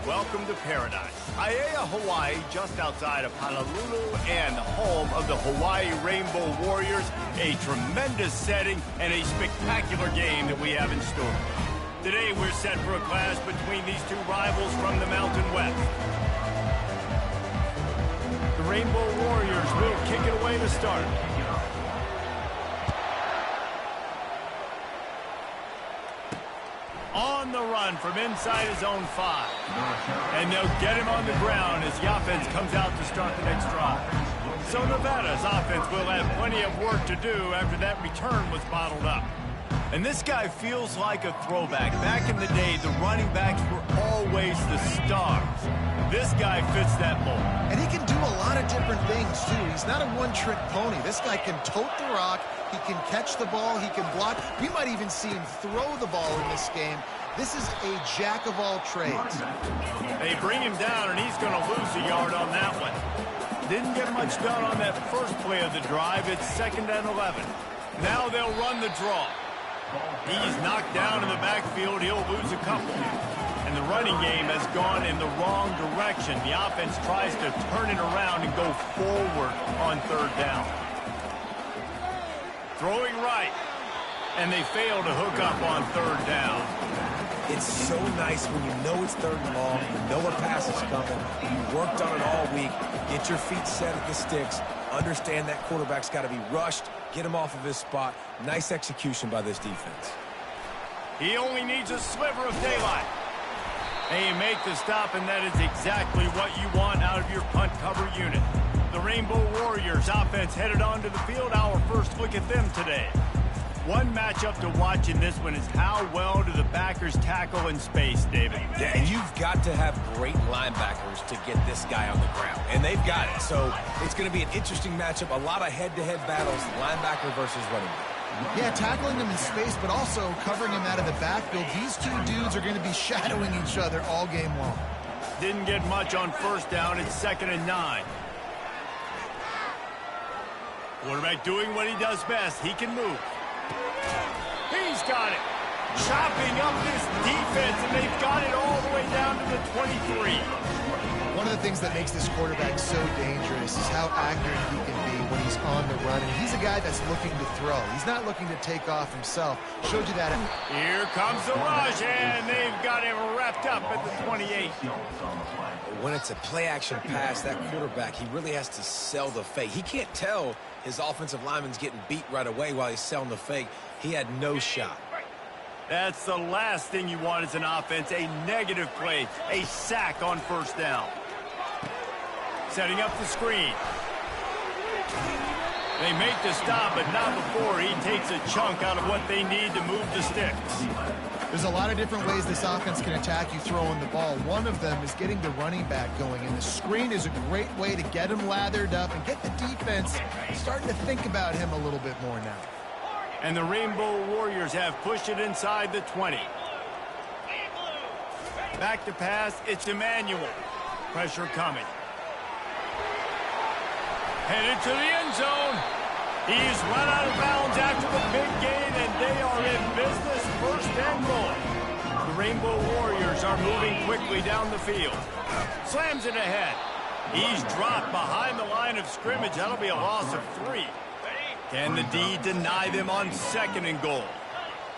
Welcome to paradise. Aiea, Hawaii, just outside of Honolulu and the home of the Hawaii Rainbow Warriors. A tremendous setting and a spectacular game that we have in store. Today we're set for a clash between these two rivals from the Mountain West. The Rainbow Warriors will kick it away to start. On the run from inside his own 5. And they'll get him on the ground as the offense comes out to start the next drive. So Nevada's offense will have plenty of work to do after that return was bottled up. And this guy feels like a throwback. Back in the day, the running backs were always the stars. This guy fits that mold. And he can do a lot of different things, too. He's not a one-trick pony. This guy can tote the rock. He can catch the ball. He can block. We might even see him throw the ball in this game. This is a jack of all trades. They bring him down, and he's going to lose a yard on that one. Didn't get much done on that first play of the drive. It's 2nd and 11. Now they'll run the draw. He's knocked down in the backfield. He'll lose a couple. And the running game has gone in the wrong direction. The offense tries to turn it around and go forward on 3rd down. Throwing right. And they fail to hook up on 3rd down. It's so nice when you know it's 3rd and long, you know a pass is coming, you worked on it all week, get your feet set at the sticks, understand that quarterback's got to be rushed, get him off of his spot. Nice execution by this defense. He only needs a sliver of daylight. They make the stop, and that is exactly what you want out of your punt cover unit. The Rainbow Warriors offense headed onto the field. Our first look at them today. One matchup to watch in this one is how well do the backers tackle in space, David. Yeah, and you've got to have great linebackers to get this guy on the ground, and they've got it. So it's going to be an interesting matchup, a lot of head-to-head battles, linebacker versus running back. Yeah, tackling him in space, but also covering him out of the backfield. These two dudes are going to be shadowing each other all game long. Didn't get much on 1st down. It's 2nd and 9. Quarterback doing what he does best. He can move. He's got it. Chopping up this defense, and they've got it all the way down to the 23. One of the things that makes this quarterback so dangerous is how accurate he can be when he's on the run. And he's a guy that's looking to throw. He's not looking to take off himself. Showed you that. Here comes the rush, and they've got him wrapped up at the 28. When it's a play-action pass, that quarterback, he really has to sell the fake. He can't tell his offensive lineman's getting beat right away while he's selling the fake. He had no shot. That's the last thing you want as an offense, a negative play, a sack on 1st down. Setting up the screen. They make the stop, but not before he takes a chunk out of what they need to move the sticks. There's a lot of different ways this offense can attack you throwing the ball. One of them is getting the running back going, and the screen is a great way to get him lathered up and get the defense starting to think about him a little bit more now. And the Rainbow Warriors have pushed it inside the 20. Back to pass, it's Emmanuel. Pressure coming. Headed to the end zone. He's run out of bounds after the big gain, and they are in business. 1st and goal. The Rainbow Warriors are moving quickly down the field. Slams it ahead. He's dropped behind the line of scrimmage. That'll be a loss of 3. Can the D deny them on 2nd and goal?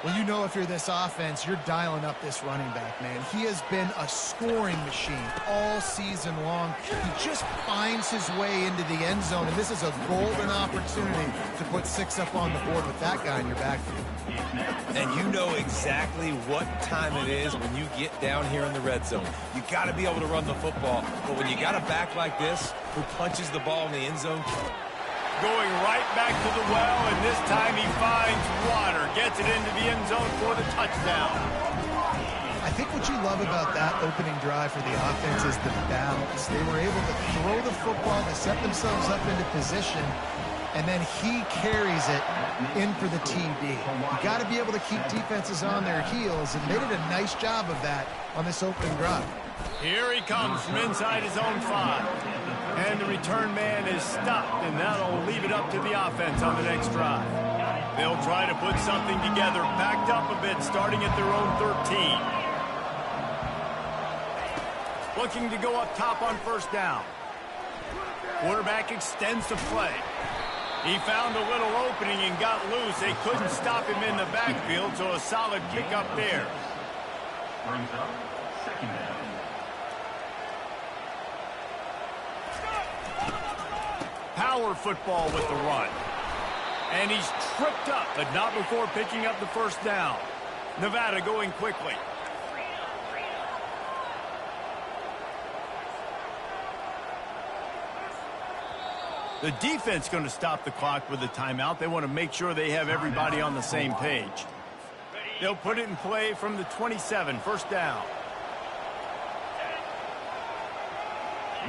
Well, you know if you're this offense, you're dialing up this running back, man. He has been a scoring machine all season long. He just finds his way into the end zone, and this is a golden opportunity to put 6 up on the board with that guy in your backfield. And you know exactly what time it is when you get down here in the red zone. You got to be able to run the football, but when you got a back like this who punches the ball in the end zone, going right back to the well, and this time he finds water. Gets it into the end zone for the touchdown. I think what you love about that opening drive for the offense is the balance. They were able to throw the football, to set themselves up into position, and then he carries it in for the TD. You got to be able to keep defenses on their heels, and they did a nice job of that on this opening drive. Here he comes from inside his own 5. And the return man is stopped, and that'll leave it up to the offense on the next drive. They'll try to put something together, backed up a bit, starting at their own 13. Looking to go up top on first down. Quarterback extends the play. He found a little opening and got loose. They couldn't stop him in the backfield, so a solid kick up there. Brings up second down. Power football with the run. And he's tripped up, but not before picking up the first down. Nevada going quickly. The defense going to stop the clock with a timeout. They want to make sure they have everybody on the same page. They'll put it in play from the 27, first down.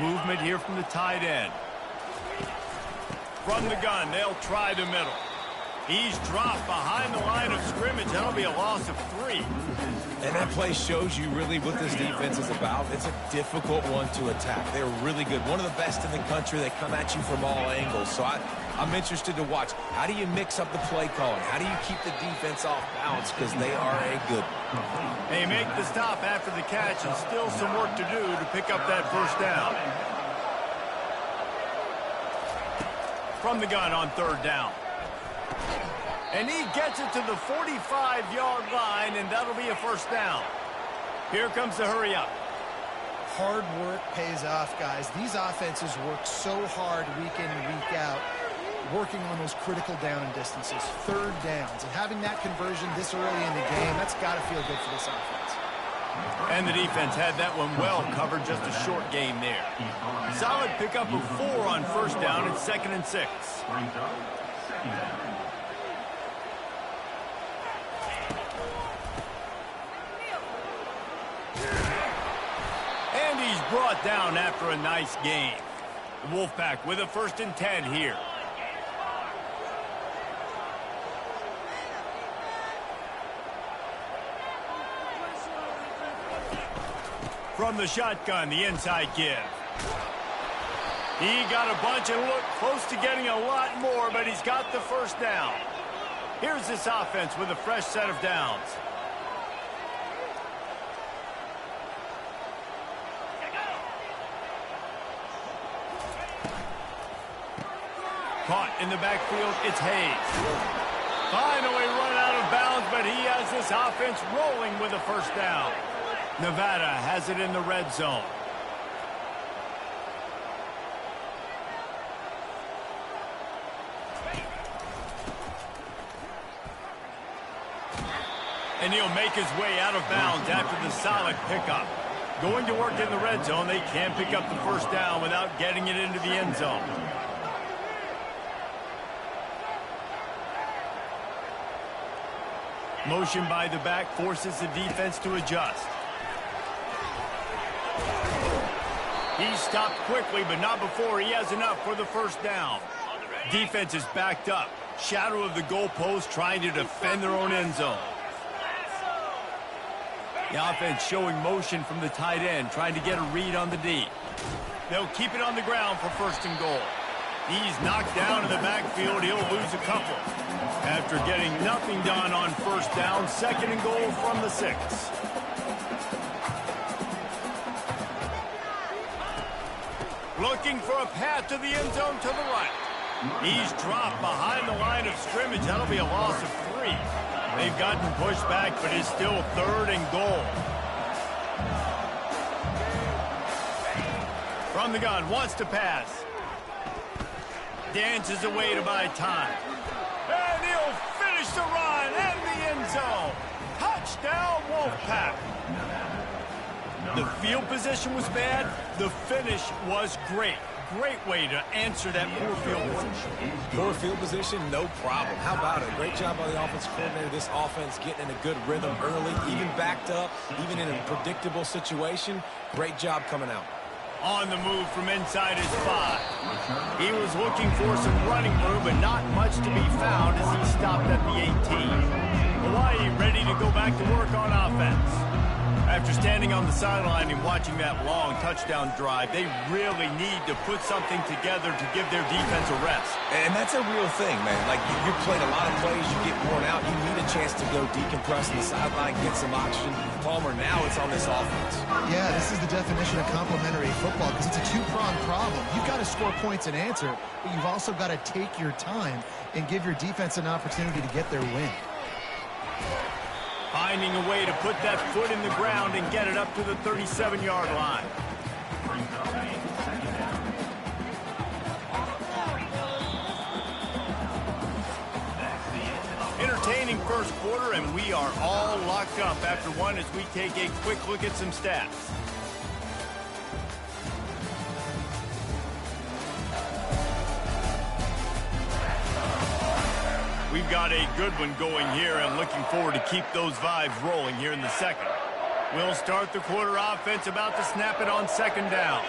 Movement here from the tight end. From the gun, they'll try the middle. He's dropped behind the line of scrimmage. That'll be a loss of 3. And that play shows you really what this defense is about. It's a difficult one to attack. They're really good. One of the best in the country. They come at you from all angles. So I'm interested to watch. How do you mix up the play calling? How do you keep the defense off balance? Because they are a good one. They make the stop after the catch, and still some work to do to pick up that first down. From the gun on third down. And he gets it to the 45-yard line, and that'll be a first down. Here comes the hurry up. Hard work pays off, guys. These offenses work so hard week in and week out, working on those critical down distances, third downs. And having that conversion this early in the game, that's got to feel good for this offense. And the defense had that one well covered, just a short game there. Solid pickup of 4 on first down and 2nd and 6. Brings up second down. And he's brought down after a nice game. The Wolfpack with a 1st and 10 here. From the shotgun, the inside give. He got a bunch and looked close to getting a lot more, but he's got the first down. Here's this offense with a fresh set of downs. Caught in the backfield, it's Hayes. Finally run out of bounds, but he has this offense rolling with a first down. Nevada has it in the red zone. And he'll make his way out of bounds after the solid pickup. Going to work in the red zone, they can't pick up the first down without getting it into the end zone. Motion by the back forces the defense to adjust. He stopped quickly, but not before he has enough for the first down. Defense is backed up. Shadow of the goalpost trying to defend their own end zone. The offense showing motion from the tight end, trying to get a read on the D. They'll keep it on the ground for 1st and goal. He's knocked down in the backfield. He'll lose a couple. After getting nothing done on first down, 2nd and goal from the 6. Looking for a path to the end zone to the right. He's dropped behind the line of scrimmage. That'll be a loss of 3. They've gotten pushed back, but it's still 3rd and goal. From the gun, wants to pass. Dances away to buy time. And he'll finish the run and the end zone. Touchdown, Wolfpack. The field position was bad. The finish was great. Great way to answer that poor field position. Poor field position, no problem. How about it? Great job by the offensive coordinator. This offense getting in a good rhythm early, even backed up, even in a predictable situation. Great job coming out. On the move from inside his 5. He was looking for some running room, but not much to be found as he stopped at the 18. Hawaii ready to go back to work on offense. After standing on the sideline and watching that long touchdown drive, they really need to put something together to give their defense a rest. And that's a real thing, man. Like, you've played a lot of plays, you get worn out, you need a chance to go decompress on the sideline, get some oxygen. Palmer, now it's on this offense. Yeah, this is the definition of complementary football because it's a two-pronged problem. You've got to score points and answer, but you've also got to take your time and give your defense an opportunity to get their win. Finding a way to put that foot in the ground and get it up to the 37-yard line. Entertaining first quarter, and we are all locked up after one as we take a quick look at some stats. We've got a good one going here and looking forward to keep those vibes rolling here in the second. We'll start the quarter offense about to snap it on second down.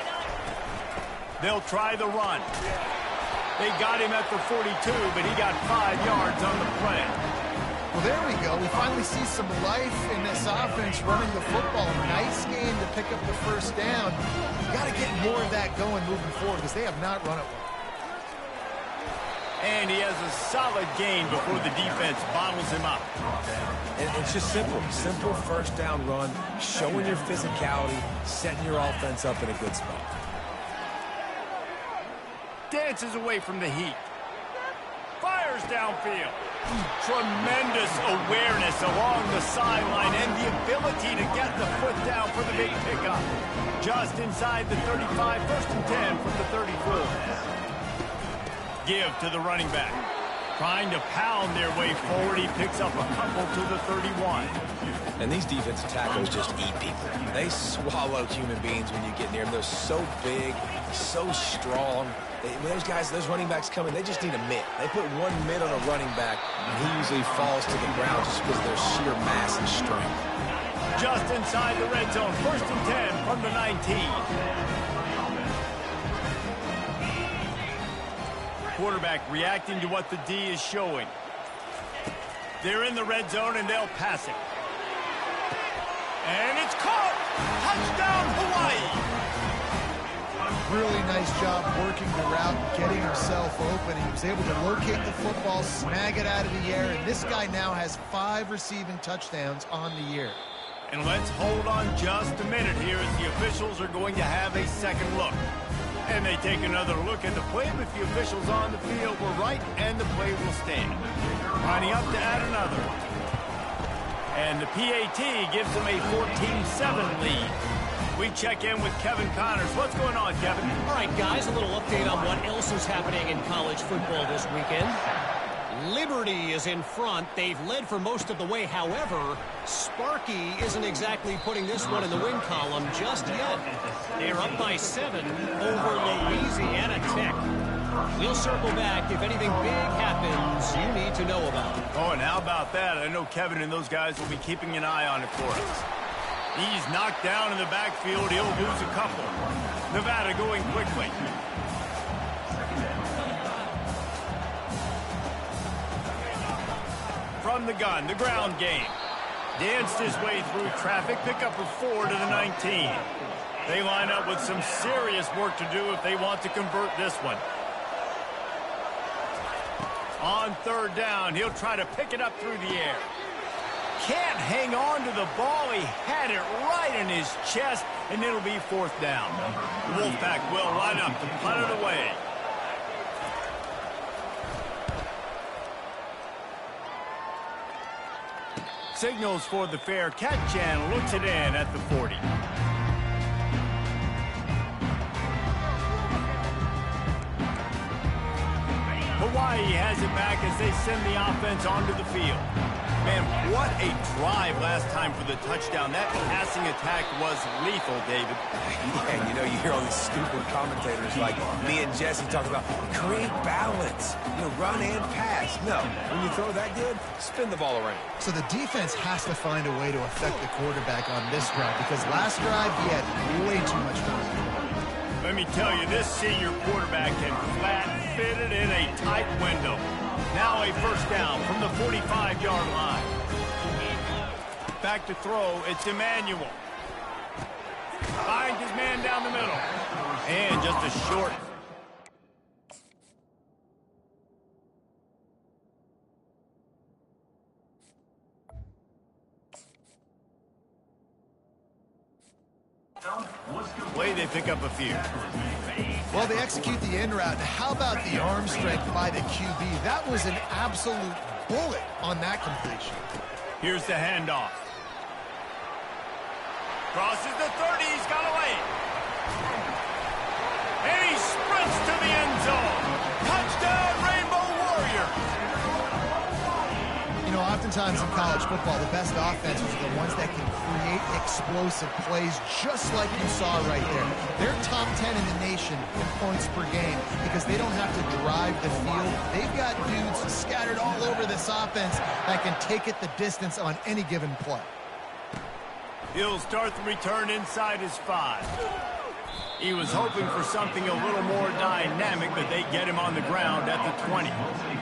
They'll try the run. They got him at the 42, but he got 5 yards on the play. Well, there we go. We finally see some life in this offense running the football. Nice game to pick up the first down. You got to get more of that going moving forward because they have not run it well. And he has a solid gain before the defense bottles him up. And it's just simple. Simple first down run, showing your physicality, setting your offense up in a good spot. Dances away from the heat. Fires downfield. Tremendous awareness along the sideline and the ability to get the foot down for the big pickup. Just inside the 35, first and 10 from the 34. Give to the running back. Trying to pound their way forward. He picks up a couple to the 31. And these defensive tackles just eat people. They swallow human beings when you get near them. They're so big, so strong. When those guys, those running backs come in, they just need a mitt. They put one mitt on a running back, and he usually falls to the ground just because of their sheer mass and strength. Just inside the red zone. First and 10 from the 19. Quarterback reacting to what the D is showing. They're in the red zone, and they'll pass it. And it's caught! Touchdown, Hawaii! Really nice job working the route and getting himself open. He was able to locate the football, snag it out of the air, and this guy now has 5 receiving touchdowns on the year. And let's hold on just a minute here as the officials are going to have a second look. And they take another look at the play, but the officials on the field were right, and the play will stand. Lining up to add another. And the PAT gives them a 14-7 lead. We check in with Kevin Connors. What's going on, Kevin? All right, guys, a little update on what else is happening in college football this weekend. Liberty is in front. They've led for most of the way. However, Sparky isn't exactly putting this one in the win column just yet. They're up by 7 over Louisiana Tech. We'll circle back if anything big happens you need to know about. Oh, and how about that? I know Kevin and those guys will be keeping an eye on it for us. He's knocked down in the backfield. He'll lose a couple. Nevada going quickly. From the gun, the ground game. Danced his way through traffic, pick up a 4 to the 19. They line up with some serious work to do if they want to convert this one. On third down, he'll try to pick it up through the air. Can't hang on to the ball. He had it right in his chest, and it'll be fourth down. The Wolfpack will line up to punt it away. Signals for the fair catch and looks it in at the 40. Hawaii has it back as they send the offense onto the field. Man, what a drive last time for the touchdown. That passing attack was lethal, David. Yeah, and you know, you hear all these stupid commentators like me and Jesse talk about create balance, run and pass. No, when you throw that good, spin the ball around. So the defense has to find a way to affect the quarterback on this drive because last drive he had way too much time. Let me tell you, this senior quarterback can flat fit it in a tight window. Now a first down from the 45-yard line. Back to throw, it's Emmanuel. down the middle. And just a short. Way they pick up a few. Well, they execute the in route. How about the arm strength by the QB? That was an absolute bullet on that completion. Here's the handoff. Crosses the 30. He's got away. And he sprints to the end zone. Touchdown, Rainbow Warriors. You know, oftentimes in college football, the best offenses are the ones that can create explosive plays, just like you saw right there. They're top 10 in the nation in points per game because they don't have to drive the field. They've got dudes scattered all over this offense that can take it the distance on any given play. He'll start the return inside his 5. He was hoping for something a little more dynamic, but they get him on the ground at the 20.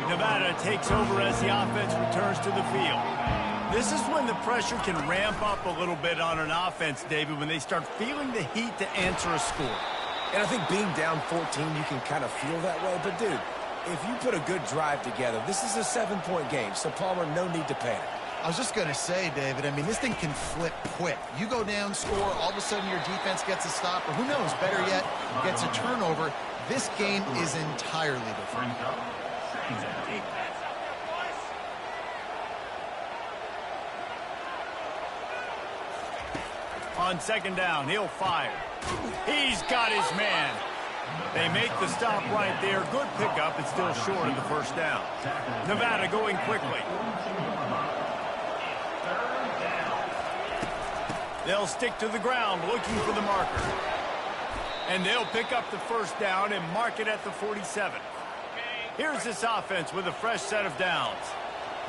Nevada takes over as the offense returns to the field. This is when the pressure can ramp up a little bit on an offense, David, when they start feeling the heat to answer a score. And I think being down 14, you can kind of feel that way. But, dude, if you put a good drive together, this is a 7-point game, so Palmer, no need to panic. I was just going to say, David, I mean, this thing can flip quick. You go down, score, all of a sudden your defense gets a stop, or who knows, better yet, gets a turnover. This game is entirely different. On second down, he'll fire. He's got his man. They make the stop right there. Good pickup. It's still short of the first down. Nevada going quickly. They'll stick to the ground looking for the marker. And they'll pick up the first down and mark it at the 47. Here's this offense with a fresh set of downs.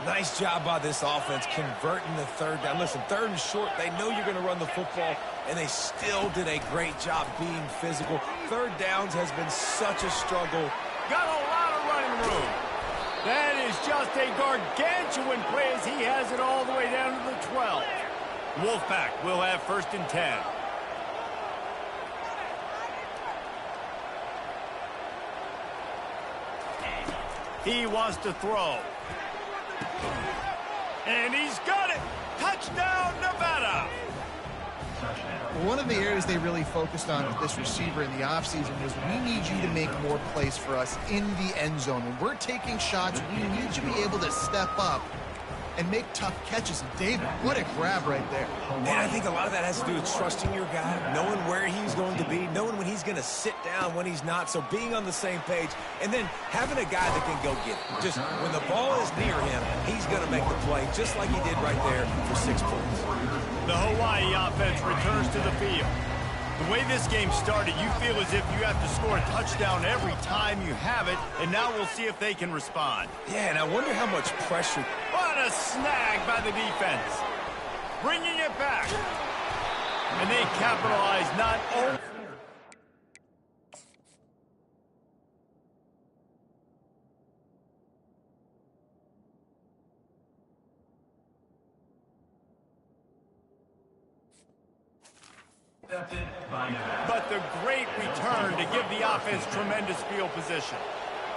Nice job by this offense converting the third down. Listen, third and short, they know you're going to run the football, and they still did a great job being physical. Third downs has been such a struggle. Got a lot of running room. That is just a gargantuan play as he has it all the way down to the 12. Wolfpack will have first and 10. He wants to throw. And he's got it. Touchdown, Nevada. One of the areas they really focused on with this receiver in the offseason was we need you to make more plays for us in the end zone. When we're taking shots, we need you to be able to step up and make tough catches. And David, what a grab right there. And I think a lot of that has to do with trusting your guy, knowing where he's going to be, knowing when he's going to sit down, when he's not, so being on the same page, and then having a guy that can go get it. Just when the ball is near him, he's going to make the play, just like he did right there for 6 points. The Hawaii offense returns to the field. The way this game started, you feel as if you have to score a touchdown every time you have it, and now we'll see if they can respond. Yeah, and I wonder how much pressure. What a snag by the defense. Bringing it back. And they capitalize not only... but the great return to give the offense tremendous field position.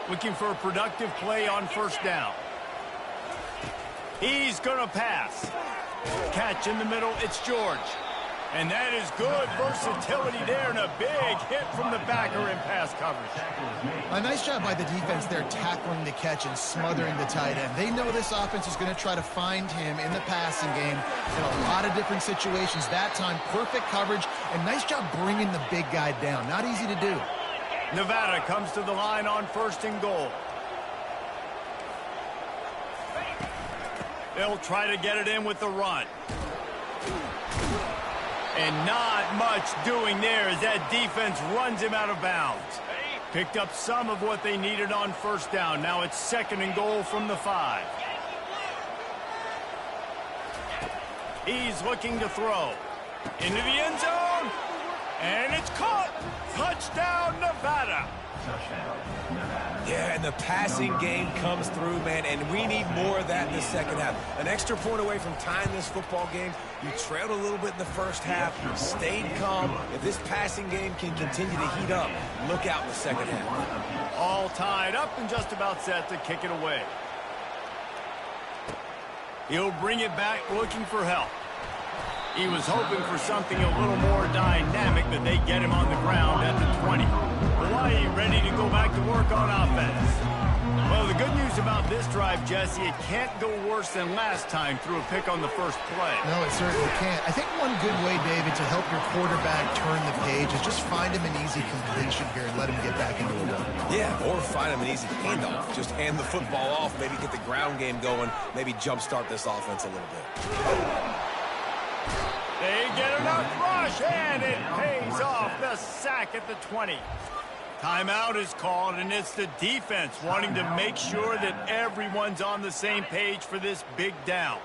Looking for a productive play on first down. He's going to pass. Catch in the middle, it's George. And that is good versatility there and a big hit from the backer in pass coverage. A nice job by the defense there tackling the catch and smothering the tight end. They know this offense is going to try to find him in the passing game in a lot of different situations. That time, perfect coverage and nice job bringing the big guy down. Not easy to do. Nevada comes to the line on first and goal. They'll try to get it in with the run. And not much doing there as that defense runs him out of bounds. Picked up some of what they needed on first down. Now it's second and goal from the 5. He's looking to throw. Into the end zone. And it's caught. Touchdown, Nevada. Yeah, and the passing game comes through, man, and we need more of that in the second half. An extra point away from tying this football game. You trailed a little bit in the first half, stayed calm. If this passing game can continue to heat up, look out in the second half. All tied up and just about set to kick it away. He'll bring it back looking for help. He was hoping for something a little more dynamic, but they get him on the ground at the 20. Hawaii ready to go back to work on offense. Well, the good news about this drive, Jesse, it can't go worse than last time through a pick on the first play. No, it certainly can't. I think one good way, David, to help your quarterback turn the page is just find him an easy completion here and let him get back into a run. Yeah, or find him an easy handoff. Just hand the football off, maybe get the ground game going, maybe jumpstart this offense a little bit. They get enough rush, and it pays off. The sack at the 20. Timeout is called, and it's the defense wanting to make sure that everyone's on the same page for this big down.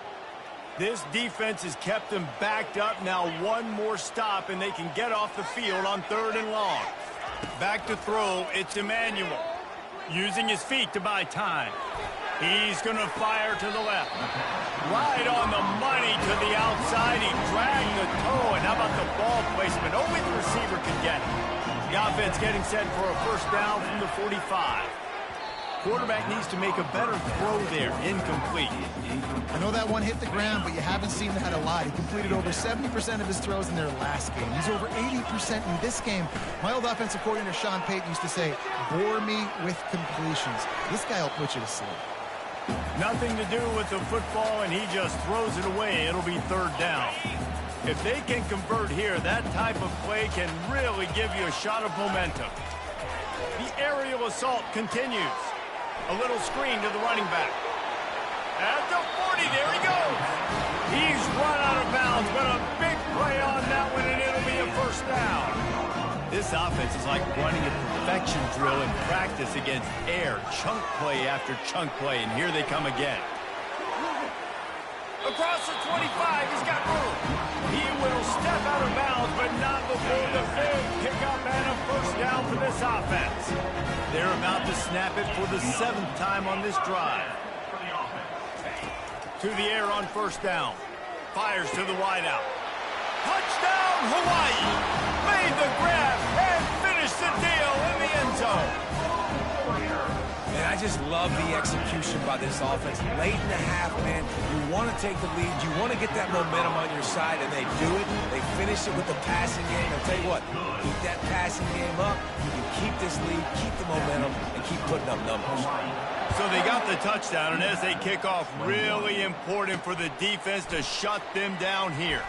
This defense has kept them backed up. Now one more stop, and they can get off the field on 3rd and long. Back to throw, it's Emmanuel. Using his feet to buy time. He's going to fire to the left. Right on the money to the outside. He dragged the toe, and how about the ball placement? Only the receiver could get it. The offense getting set for a first down from the 45. Quarterback needs to make a better throw there. Incomplete. I know that one hit the ground, but you haven't seen that a lot. He completed over 70% of his throws in their last game. He's over 80% in this game. My old offensive coordinator, Sean Payton, used to say, bore me with completions. This guy will put you to sleep. Nothing to do with the football, and he just throws it away. It'll be 3rd down. If they can convert here, that type of play can really give you a shot of momentum. The aerial assault continues. A little screen to the running back. At the 40, there he goes. He's run out of bounds, but a big play on that one, and it'll be a first down. This offense is like running a perfection drill in practice against air. Chunk play after chunk play, and here they come again. Across the 25, he's got room. He will step out of bounds, but not before the big pickup and a first down for this offense. They're about to snap it for the 7th time on this drive. To the air on first down. Fires to the wideout. Touchdown, Hawaii! Made the grab and finished the deal in the end zone. And I just love the execution by this offense. Late in the half, man, you want to take the lead. You want to get that momentum on your side, and they do it. They finish it with the passing game. I'll tell you what, keep that passing game up. You keep this lead, keep the momentum, and keep putting up numbers. So they got the touchdown, and as they kick off, really important for the defense to shut them down here.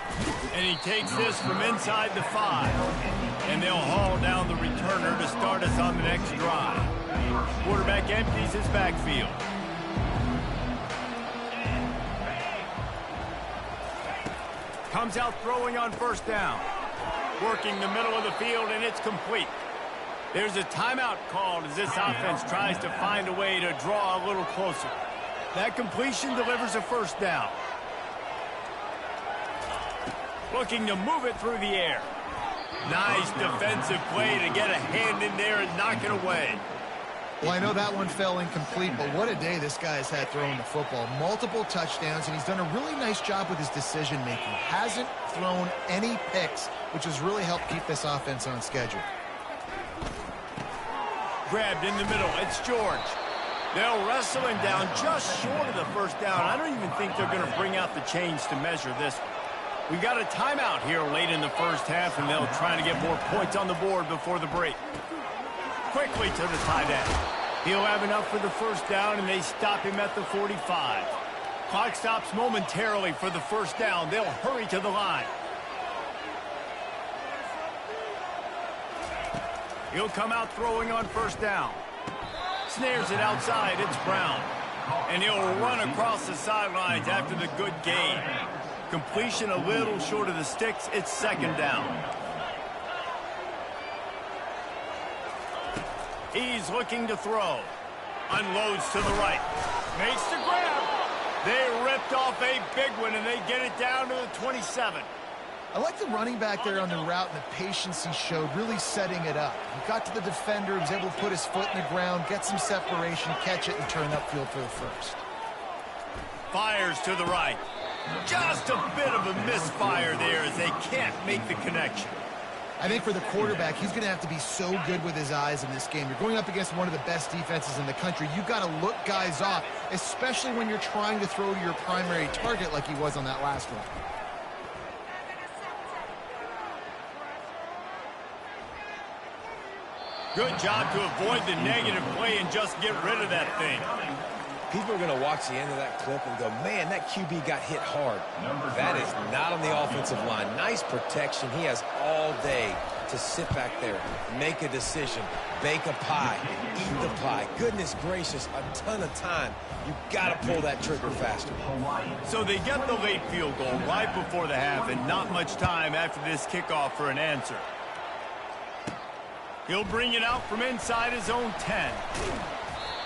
And he takes this from inside the 5. And they'll haul down the returner to start us on the next drive. Quarterback empties his backfield. Comes out throwing on first down. Working the middle of the field, and it's complete. There's a timeout called as this offense tries to find a way to draw a little closer. That completion delivers a first down. Looking to move it through the air. Nice defensive play to get a hand in there and knock it away. Well, I know that one fell incomplete, but what a day this guy has had throwing the football. Multiple touchdowns, and he's done a really nice job with his decision-making. Hasn't thrown any picks, which has really helped keep this offense on schedule. Grabbed in the middle. It's George. They'll wrestle him down just short of the first down. I don't even think they're going to bring out the chains to measure this one. We got a timeout here late in the first half, and they'll try to get more points on the board before the break. Quickly to the tight end. He'll have enough for the first down, and they stop him at the 45. Clock stops momentarily for the first down. They'll hurry to the line. He'll come out throwing on first down. Snares it outside. It's Brown. And he'll run across the sidelines after the good gain. Completion a little short of the sticks. It's second down. He's looking to throw. Unloads to the right. Makes the grab. They ripped off a big one, and they get it down to the 27. I like the running back there on the route and the patience he showed, really setting it up. He got to the defender, he was able to put his foot in the ground, get some separation, catch it, and turn upfield for the first. Fires to the right. Just a bit of a misfire there as they can't make the connection. I think for the quarterback, he's going to have to be so good with his eyes in this game. You're going up against one of the best defenses in the country. You've got to look guys off, especially when you're trying to throw to your primary target like he was on that last one. Good job to avoid the negative play and just get rid of that thing. People are going to watch the end of that clip and go, man, that QB got hit hard. That is not on the offensive line. Nice protection. He has all day to sit back there, make a decision, bake a pie, eat the pie. Goodness gracious, a ton of time. You've got to pull that trigger faster. So they get the late field goal right before the half and not much time after this kickoff for an answer. He'll bring it out from inside his own 10.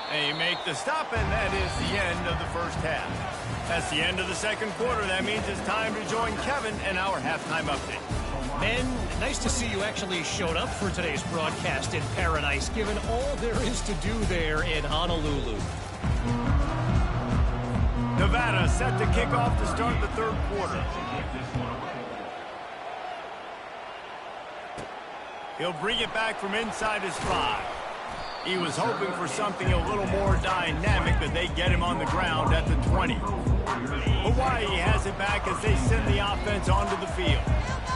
They make the stop, and that is the end of the first half. That's the end of the second quarter. That means it's time to join Kevin and our halftime update. Ben, nice to see you actually showed up for today's broadcast in paradise, given all there is to do there in Honolulu. Nevada set to kick off to start the third quarter. He'll bring it back from inside his 5. He was hoping for something a little more dynamic, but they get him on the ground at the 20. Hawaii has it back as they send the offense onto the field.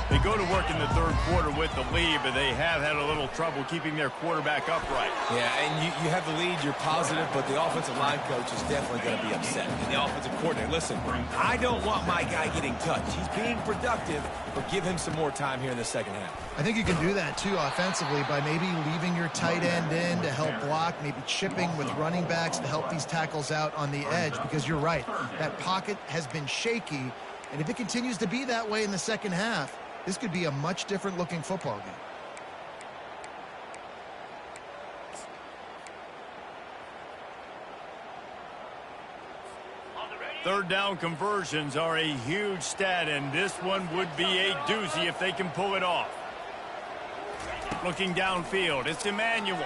They go to work in the third quarter with the lead, but they have had a little trouble keeping their quarterback upright. Yeah, and you have the lead, you're positive, but the offensive line coach is definitely going to be upset. And the offensive coordinator, listen, I don't want my guy getting touched. He's being productive, but give him some more time here in the second half. I think you can do that, too, offensively, by maybe leaving your tight end in to help block, maybe chipping with running backs to help these tackles out on the edge, because you're right. That pocket has been shaky, and if it continues to be that way in the second half, this could be a much different looking football game. Third down conversions are a huge stat, and this one would be a doozy if they can pull it off. Looking downfield, it's Emmanuel.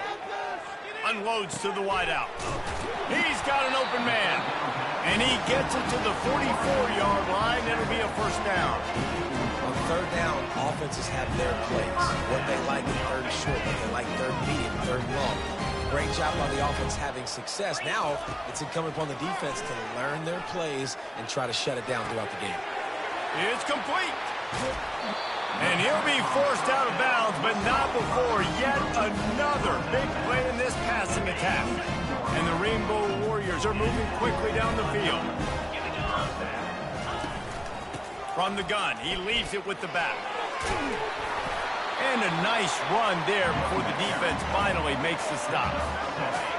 Unloads to the wideout. He's got an open man, and he gets it to the 44-yard line. It'll be a first down. On third down, offenses have their plays. What they like in third and short, what they like third and medium, third and long. Great job by the offense having success. Now it's incumbent upon the defense to learn their plays and try to shut it down throughout the game. It's complete. And he'll be forced out of bounds, but not before yet another big play in this passing attack. And the Rainbow Warriors are moving quickly down the field. From the gun, he leaves it with the back. And a nice run there before the defense finally makes the stop.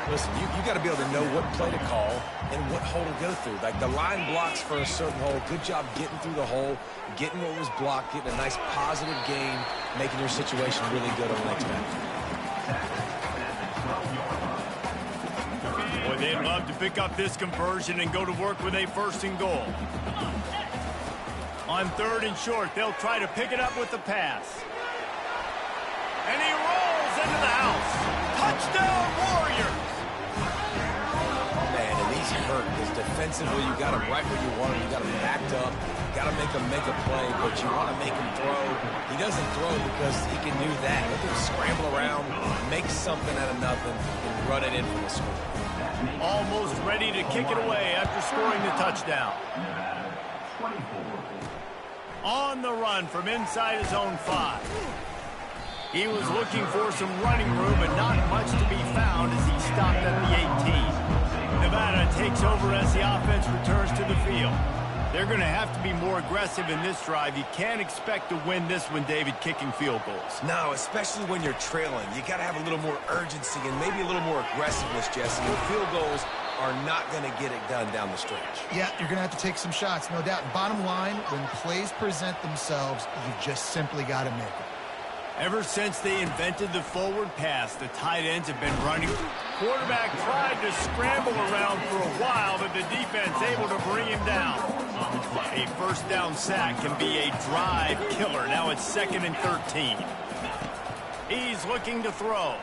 Listen, you got to be able to know what play to call and what hole to go through. Like the line blocks for a certain hole. Good job getting through the hole, getting what was blocked, getting a nice positive gain, making your situation really good on the next match. Boy, they'd love to pick up this conversion and go to work with a first and goal. On third and short, they'll try to pick it up with the pass. And he rolls into the house. Touchdown, Warriors! Man, and he's hurt because defensively you got him right where you want him. You got him backed up. You got to make him make a play, but you want to make him throw. He doesn't throw because he can do that. Let him scramble around, make something out of nothing, and run it in for the score. Almost ready to kick it away after scoring the touchdown. On the run from inside his own 5. He was looking for some running room, but not much to be found as he stopped at the 18. Nevada takes over as the offense returns to the field. They're going to have to be more aggressive in this drive. You can't expect to win this one, David, kicking field goals. No, especially when you're trailing. You got to have a little more urgency and maybe a little more aggressiveness, Jesse. And field goals are not going to get it done down the stretch. Yeah, you're going to have to take some shots, no doubt. Bottom line, when plays present themselves, you've just simply got to make it. Ever since they invented the forward pass, the tight ends have been running. Quarterback tried to scramble around for a while, but the defense able to bring him down. A first down sack can be a drive killer. Now it's 2nd and 13. He's looking to throw.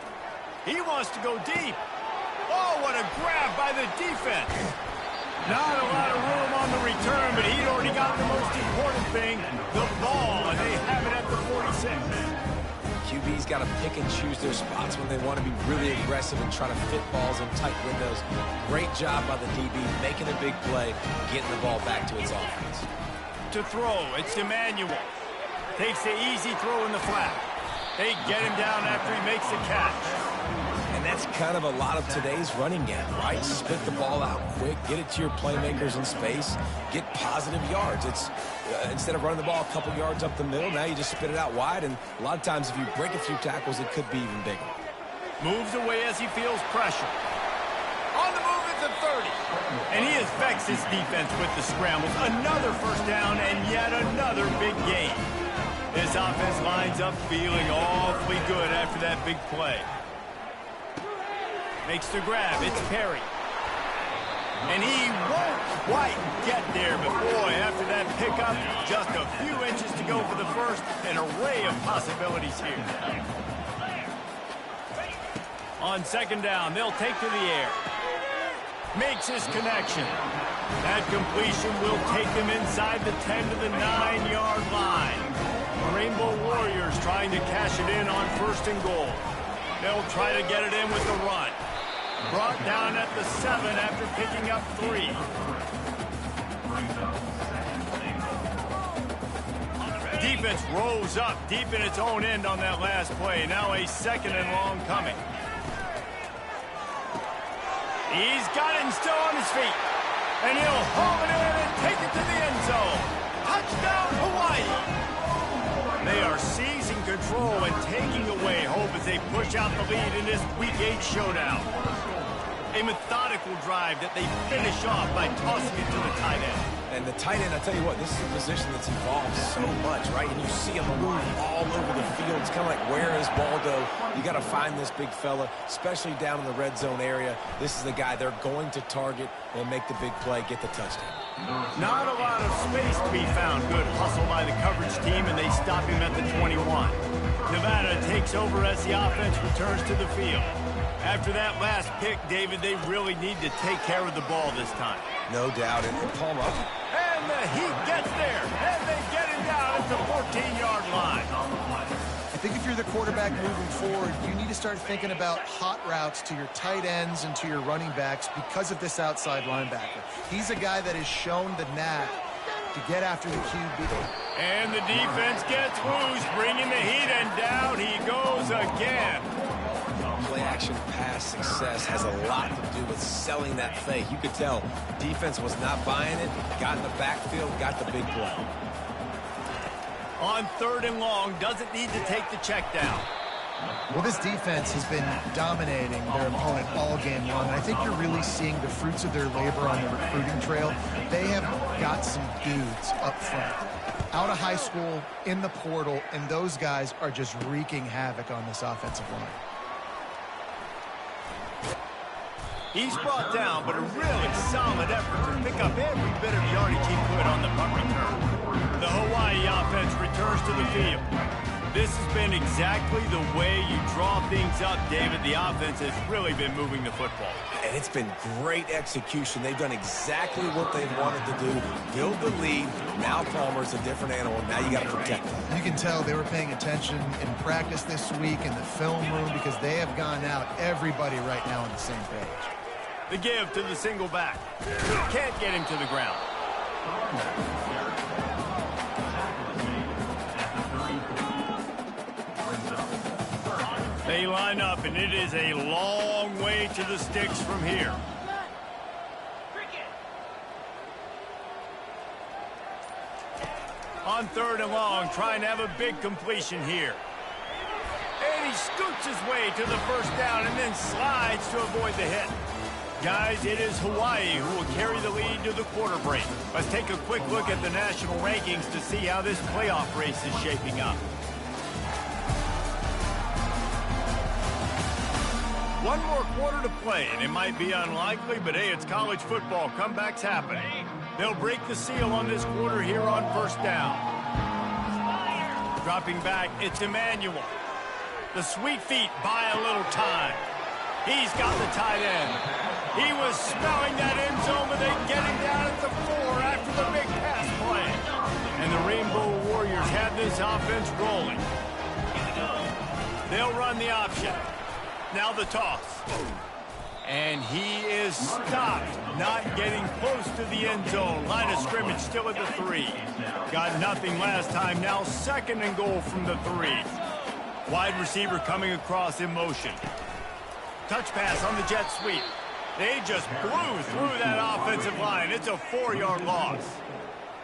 He wants to go deep. Oh, what a grab by the defense. Not a lot of room on the return, but he'd already got the most important thing, the ball, and they have it at the 46. QB's got to pick and choose their spots when they want to be really aggressive and try to fit balls in tight windows. Great job by the DB, making a big play, getting the ball back to its offense. To throw, it's Emmanuel. Takes the easy throw in the flat. They get him down after he makes the catch. And that's kind of a lot of today's running game, right? Spit the ball out quick, get it to your playmakers in space, get positive yards. It's instead of running the ball a couple yards up the middle, now you just spit it out wide, and a lot of times if you break a few tackles, it could be even bigger. Moves away as he feels pressure. On the move at the 30. And he affects his defense with the scrambles. Another first down and yet another big gain. This offense lines up feeling awfully good after that big play. Makes the grab. It's Perry. And he won't quite get there, but boy, after that pickup, just a few inches to go for the first. An array of possibilities here. On 2nd down, they'll take to the air. Makes his connection. That completion will take him inside the 10 to the 9-yard line. Rainbow Warriors trying to cash it in on 1st and goal. They'll try to get it in with the run. Brought down at the 7 after picking up 3. Defense rose up deep in its own end on that last play. Now a 2nd and long coming. He's got it and still on his feet. And he'll haul it in and take it to the end zone. Touchdown, Hawaii. They are seizing control and taking away hope as they push out the lead in this Week 8 showdown. A methodical drive that they finish off by tossing it to the tight end. And the tight end, I tell you what, this is a position that's evolved so much, right? And you see him move all over the field. It's kind of like, where is Waldo? You got to find this big fella, especially down in the red zone area. This is the guy they're going to target and make the big play, get the touchdown. Not a lot of space to be found. Good hustle by the coverage team, and they stop him at the 21. Nevada takes over as the offense returns to the field. After that last pick, David, they really need to take care of the ball this time. No doubt. And Palmer. And the Heat gets there, and they get him down at the 14-yard line. I think if you're the quarterback moving forward, you need to start thinking about hot routes to your tight ends and to your running backs because of this outside linebacker. He's a guy that has shown the knack to get after the QB. And the defense gets loose, bringing the Heat, and down he goes again. Play-action pass success has a lot to do with selling that fake. You could tell defense was not buying it, got in the backfield, got the big play. On 3rd and long, doesn't need to take the check down. Well, this defense has been dominating their opponent all game long, and I think you're really seeing the fruits of their labor on the recruiting trail. They have got some dudes up front, out of high school, in the portal, and those guys are just wreaking havoc on this offensive line. He's brought down, but a really solid effort to pick up every bit of yardage he could on the punt return. The Hawaii offense returns to the field. This has been exactly the way you draw things up, David. The offense has really been moving the football. And it's been great execution. They've done exactly what they've wanted to do. Build the lead. Now Palmer's a different animal. Now you got to protect him. You can tell they were paying attention in practice this week in the film room because they have gone out, everybody right now on the same page. The give to the single back. Can't get him to the ground. They line up, and it is a long way to the sticks from here. On 3rd and long, trying to have a big completion here. And he scoots his way to the first down and then slides to avoid the hit. Guys, it is Hawaii who will carry the lead to the quarter break. Let's take a quick look at the national rankings to see how this playoff race is shaping up. One more quarter to play, and it might be unlikely, but hey, it's college football. Comebacks happen. They'll break the seal on this quarter here on first down. Dropping back, it's Emmanuel. The sweet feet buy a little time. He's got the tight end. He was smelling that end zone, but they get him down at the 4 after the big pass play. And the Rainbow Warriors have this offense rolling. They'll run the option. Now the toss. And he is stopped, not getting close to the end zone. Line of scrimmage still at the 3. Got nothing last time. Now 2nd and goal from the 3. Wide receiver coming across in motion. Touch pass on the jet sweep. They just blew through that offensive line. It's a 4-yard loss.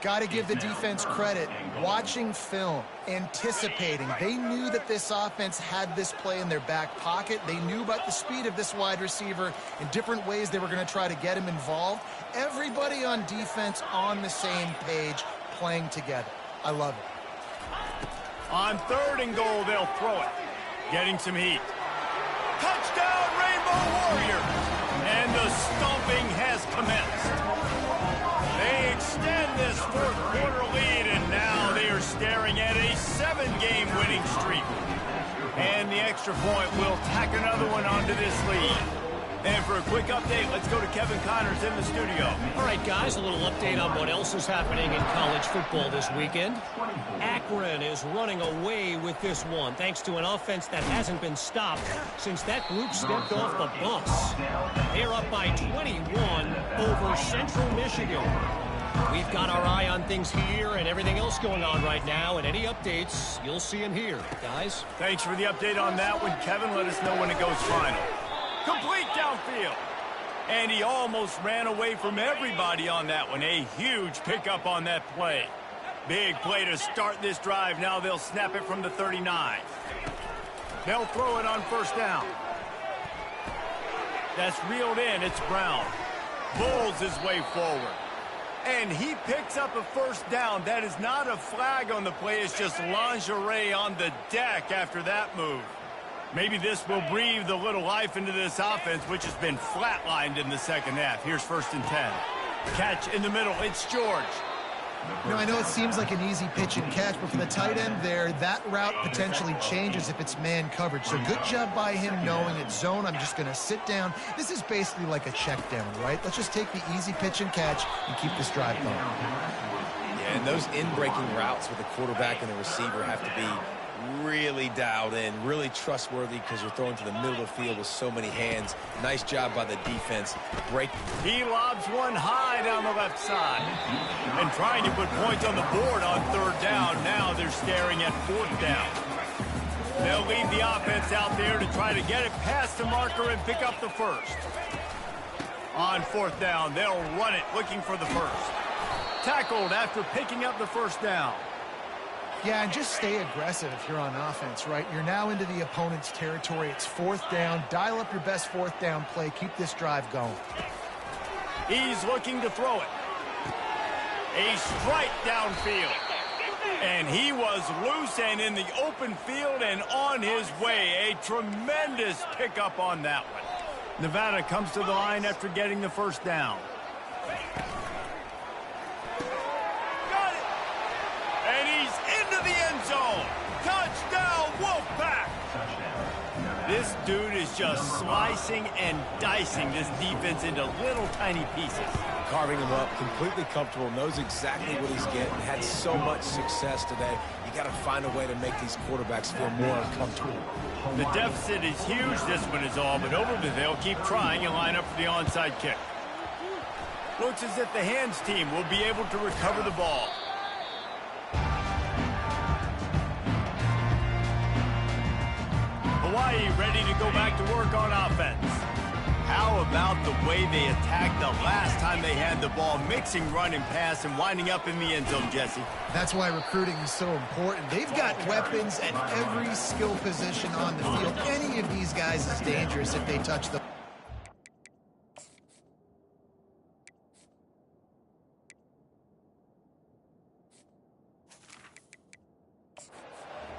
Got to give the defense credit. Watching film, anticipating. They knew that this offense had this play in their back pocket. They knew about the speed of this wide receiver in different ways they were going to try to get him involved. Everybody on defense on the same page, playing together. I love it. On 3rd and goal, they'll throw it. Getting some heat. Touchdown, Rainbow Warriors! And the stomping has commenced. They extend this 4th quarter lead, and now they are staring at a 7-game winning streak. And the extra point will tack another one onto this lead. And for a quick update, let's go to Kevin Connors in the studio. All right, guys, a little update on what else is happening in college football this weekend. Akron is running away with this one, thanks to an offense that hasn't been stopped since that group stepped off the bus. They're up by 21 over Central Michigan. We've got our eye on things here and everything else going on right now, and any updates, you'll see them here, guys. Thanks for the update on that one, Kevin. Let us know when it goes final. Complete downfield. And he almost ran away from everybody on that one. A huge pickup on that play. Big play to start this drive. Now they'll snap it from the 39. They'll throw it on first down. That's reeled in. It's Brown. Bulls his way forward. And he picks up a first down. That is not a flag on the play. It's just lingerie on the deck after that move. Maybe this will breathe a little life into this offense, which has been flatlined in the second half. Here's 1st and 10. Catch in the middle. It's George. You know, I know it seems like an easy pitch and catch, but for the tight end there, that route potentially changes if it's man coverage. So good job by him knowing it's zone. I'm just going to sit down. This is basically like a check down, right? Let's just take the easy pitch and catch and keep this drive going. Yeah, and those in-breaking routes with the quarterback and the receiver have to be really dialed in, really trustworthy, because you're throwing to the middle of the field with so many hands. Nice job by the defense. He lobs one high down the left side. And trying to put points on the board on 3rd down. Now they're staring at 4th down. They'll leave the offense out there to try to get it past the marker and pick up the first. On 4th down, they'll run it looking for the first. Tackled after picking up the first down. Yeah, and just stay aggressive if you're on offense, right? You're now into the opponent's territory. It's 4th down. Dial up your best 4th down play. Keep this drive going. He's looking to throw it. A strike downfield. And he was loose and in the open field and on his way. A tremendous pickup on that one. Nevada comes to the line after getting the first down. Touchdown, Wolfpack! This dude is just slicing and dicing this defense into little tiny pieces. Carving him up, completely comfortable, knows exactly what he's getting, had so much success today. You got to find a way to make these quarterbacks feel more uncomfortable. The deficit is huge, this one is all, but over the they'll keep trying and line up for the onside kick. Looks as if the hands team will be able to recover the ball. Hawaii ready to go back to work on offense. How about the way they attacked the last time they had the ball, mixing run and pass and winding up in the end zone, Jesse? That's why recruiting is so important. They've got weapons at every skill position on the field. Any of these guys is dangerous if they touch the...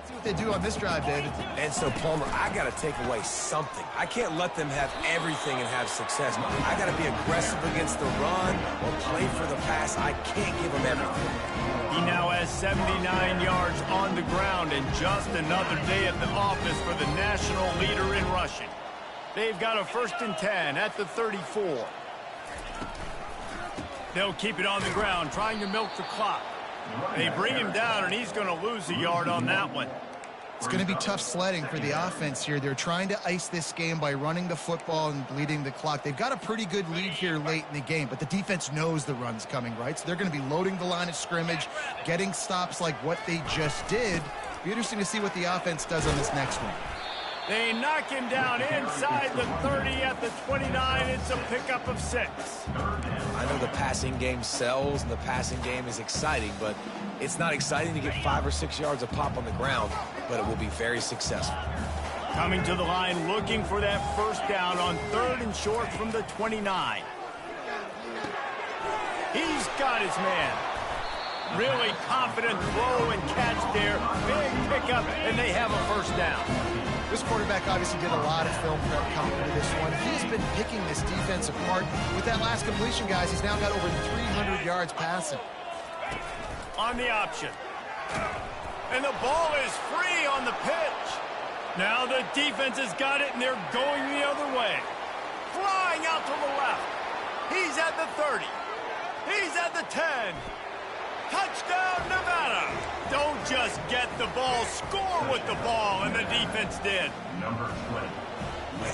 See what they do on this drive, David? And so, Palmer, I got to take away something. I can't let them have everything and have success. I got to be aggressive against the run or play for the pass. I can't give them everything. He now has 79 yards on the ground and just another day at the office for the national leader in rushing. They've got a 1st and 10 at the 34. They'll keep it on the ground, trying to milk the clock. They bring him down, and he's going to lose a yard on that one. It's going to be tough sledding for the offense here. They're trying to ice this game by running the football and bleeding the clock. They've got a pretty good lead here late in the game, but the defense knows the run's coming, right? So they're going to be loading the line of scrimmage, getting stops like what they just did. Be interesting to see what the offense does on this next one. They knock him down inside the 30 at the 29. It's a pickup of 6. I know the passing game sells and the passing game is exciting, but it's not exciting to get 5 or 6 yards of pop on the ground, but it will be very successful. Coming to the line, looking for that 1st down on 3rd and short from the 29. He's got his man. Really confident throw and catch there. Big pickup, and they have a 1st down. This quarterback obviously did a lot of film prep coming into this one. He's been picking this defense apart. With that last completion, guys, he's now got over 300 yards passing. On the option. And the ball is free on the pitch. Now the defense has got it, and they're going the other way. Flying out to the left. He's at the 30. He's at the 10. Touchdown, Nevada! Don't just get the ball, score with the ball, and the defense did. Number 20.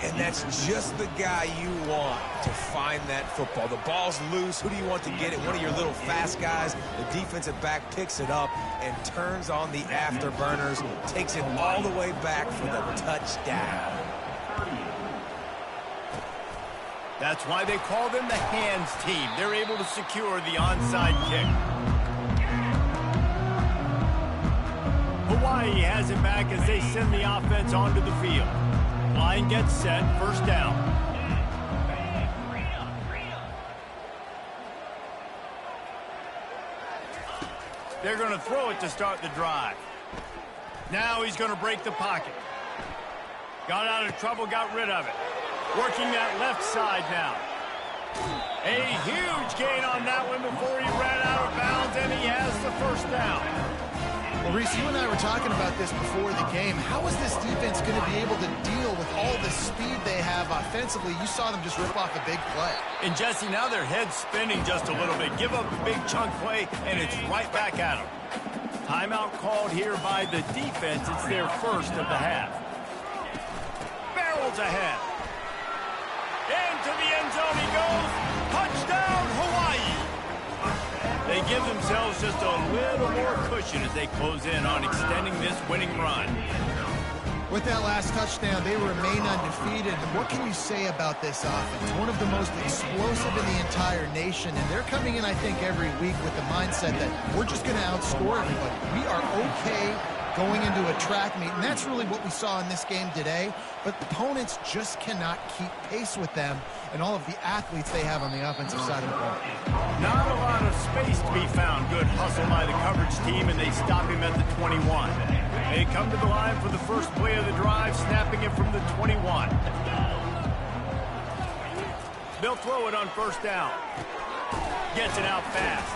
And that's just the guy you want to find that football. The ball's loose. Who do you want to get it? One of your little fast guys. The defensive back picks it up and turns on the afterburners, takes it all the way back for the touchdown. That's why they call them the hands team. They're able to secure the onside kick. Hawaii has it back as they send the offense onto the field. Line gets set, 1st down. They're going to throw it to start the drive. Now he's going to break the pocket. Got out of trouble, got rid of it. Working that left side now. A huge gain on that one before he ran out of bounds, and he has the 1st down. Well, Reese, you and I were talking about this before the game. How is this defense going to be able to deal with all the speed they have offensively? You saw them just rip off a big play. And, Jesse, now their head's spinning just a little bit. Give up a big chunk play, and it's right back at them. Timeout called here by the defense. It's their 1st of the half. Barrels ahead. Into the end zone he goes. Touchdown, Hawaii. They give themselves just a little more cushion as they close in on extending this winning run. With that last touchdown, they remain undefeated. And what can you say about this offense? One of the most explosive in the entire nation. And they're coming in, I think, every week with the mindset that we're just going to outscore everybody. We are okay going into a track meet, and that's really what we saw in this game today. But opponents just cannot keep pace with them and all of the athletes they have on the offensive side of the ball. Not a lot of space to be found. Good hustle by the coverage team, and they stop him at the 21. They come to the line for the 1st play of the drive, snapping it from the 21. They'll throw it on 1st down. Gets it out fast.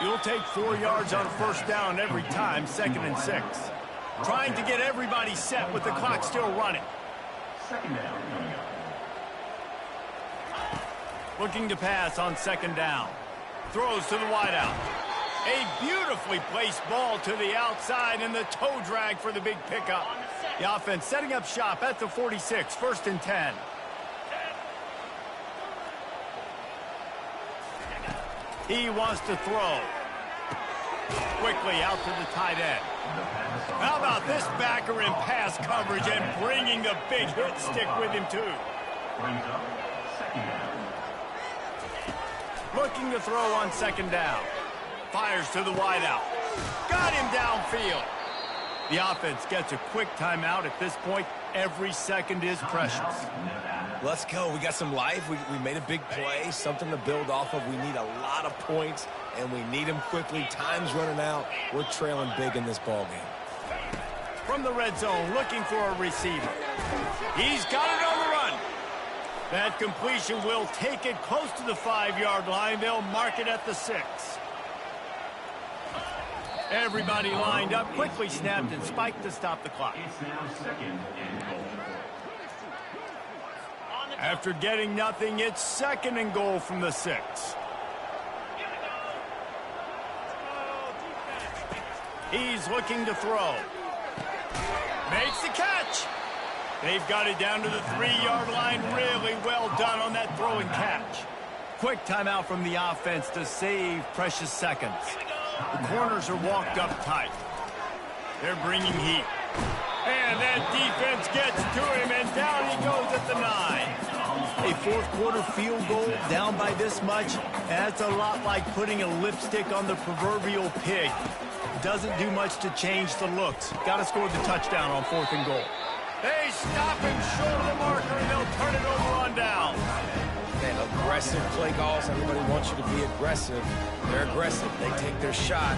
You'll take 4 yards on 1st down every time, 2nd and 6. Trying to get everybody set with the clock still running. 2nd down coming up. Looking to pass on 2nd down. Throws to the wideout. A beautifully placed ball to the outside and the toe drag for the big pickup. The offense setting up shop at the 46, 1st and 10. He wants to throw. Quickly out to the tight end. How about this backer in pass coverage and bringing the big hit stick with him too. Brings up 2nd down. Looking to throw on 2nd down. Fires to the wideout. Got him downfield. The offense gets a quick timeout at this point. Every second is precious. Let's go. We got some life. We made a big play, something to build off of. We need a lot of points, and we need them quickly. Time's running out. We're trailing big in this ball game. from the red zone, looking for a receiver. He's got it on the run. That completion will take it close to the 5-yard line. They'll mark it at the 6. Everybody lined up, quickly snapped and spiked to stop the clock. It's now second and goal. After getting nothing, it's second and goal from the 6. He's looking to throw. Makes the catch. They've got it down to the 3-yard line. Really well done on that throw and catch. Quick timeout from the offense to save precious seconds. The corners are walked up tight. They're bringing heat. And that defense gets to him, and down he goes at the 9. A fourth-quarter field goal down by this much, that's a lot like putting a lipstick on the proverbial pig. Doesn't do much to change the looks. Got to score the touchdown on 4th and goal. They stop him short of the marker, and they'll turn it over on down. Man, aggressive play calls. Everybody wants you to be aggressive. They're aggressive. They take their shot.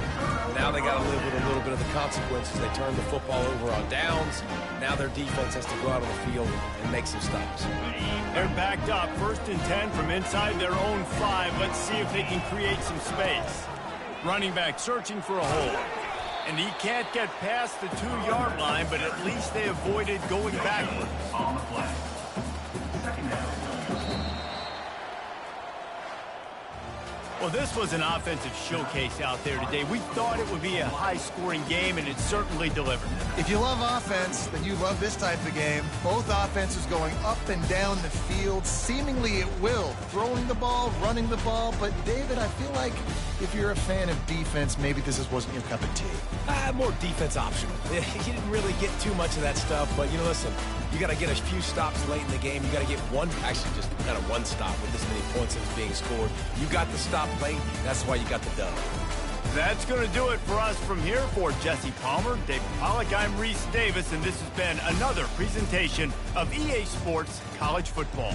Now they got to live with a little bit of the consequences. They turn the football over on downs. Now their defense has to go out on the field and make some stops. They're backed up. 1st and 10 from inside their own 5. Let's see if they can create some space. Running back searching for a hole. And he can't get past the 2-yard line, but at least they avoided going backwards. On the play. Second down. Well, this was an offensive showcase out there today. We thought it would be a high-scoring game, and it certainly delivered. If you love offense, then you love this type of game. Both offenses going up and down the field, seemingly at will. Throwing the ball, running the ball. But, David, I feel like if you're a fan of defense, maybe this wasn't your cup of tea. More defense optional. You didn't really get too much of that stuff, but, you know, listen, you got to get a few stops late in the game. You got to get actually just kind of one stop with this many points that was being scored. You got the stop late. That's why you got the dub. That's going to do it for us from here. For Jesse Palmer, Dave Pollack, I'm Reese Davis, and this has been another presentation of EA Sports College Football.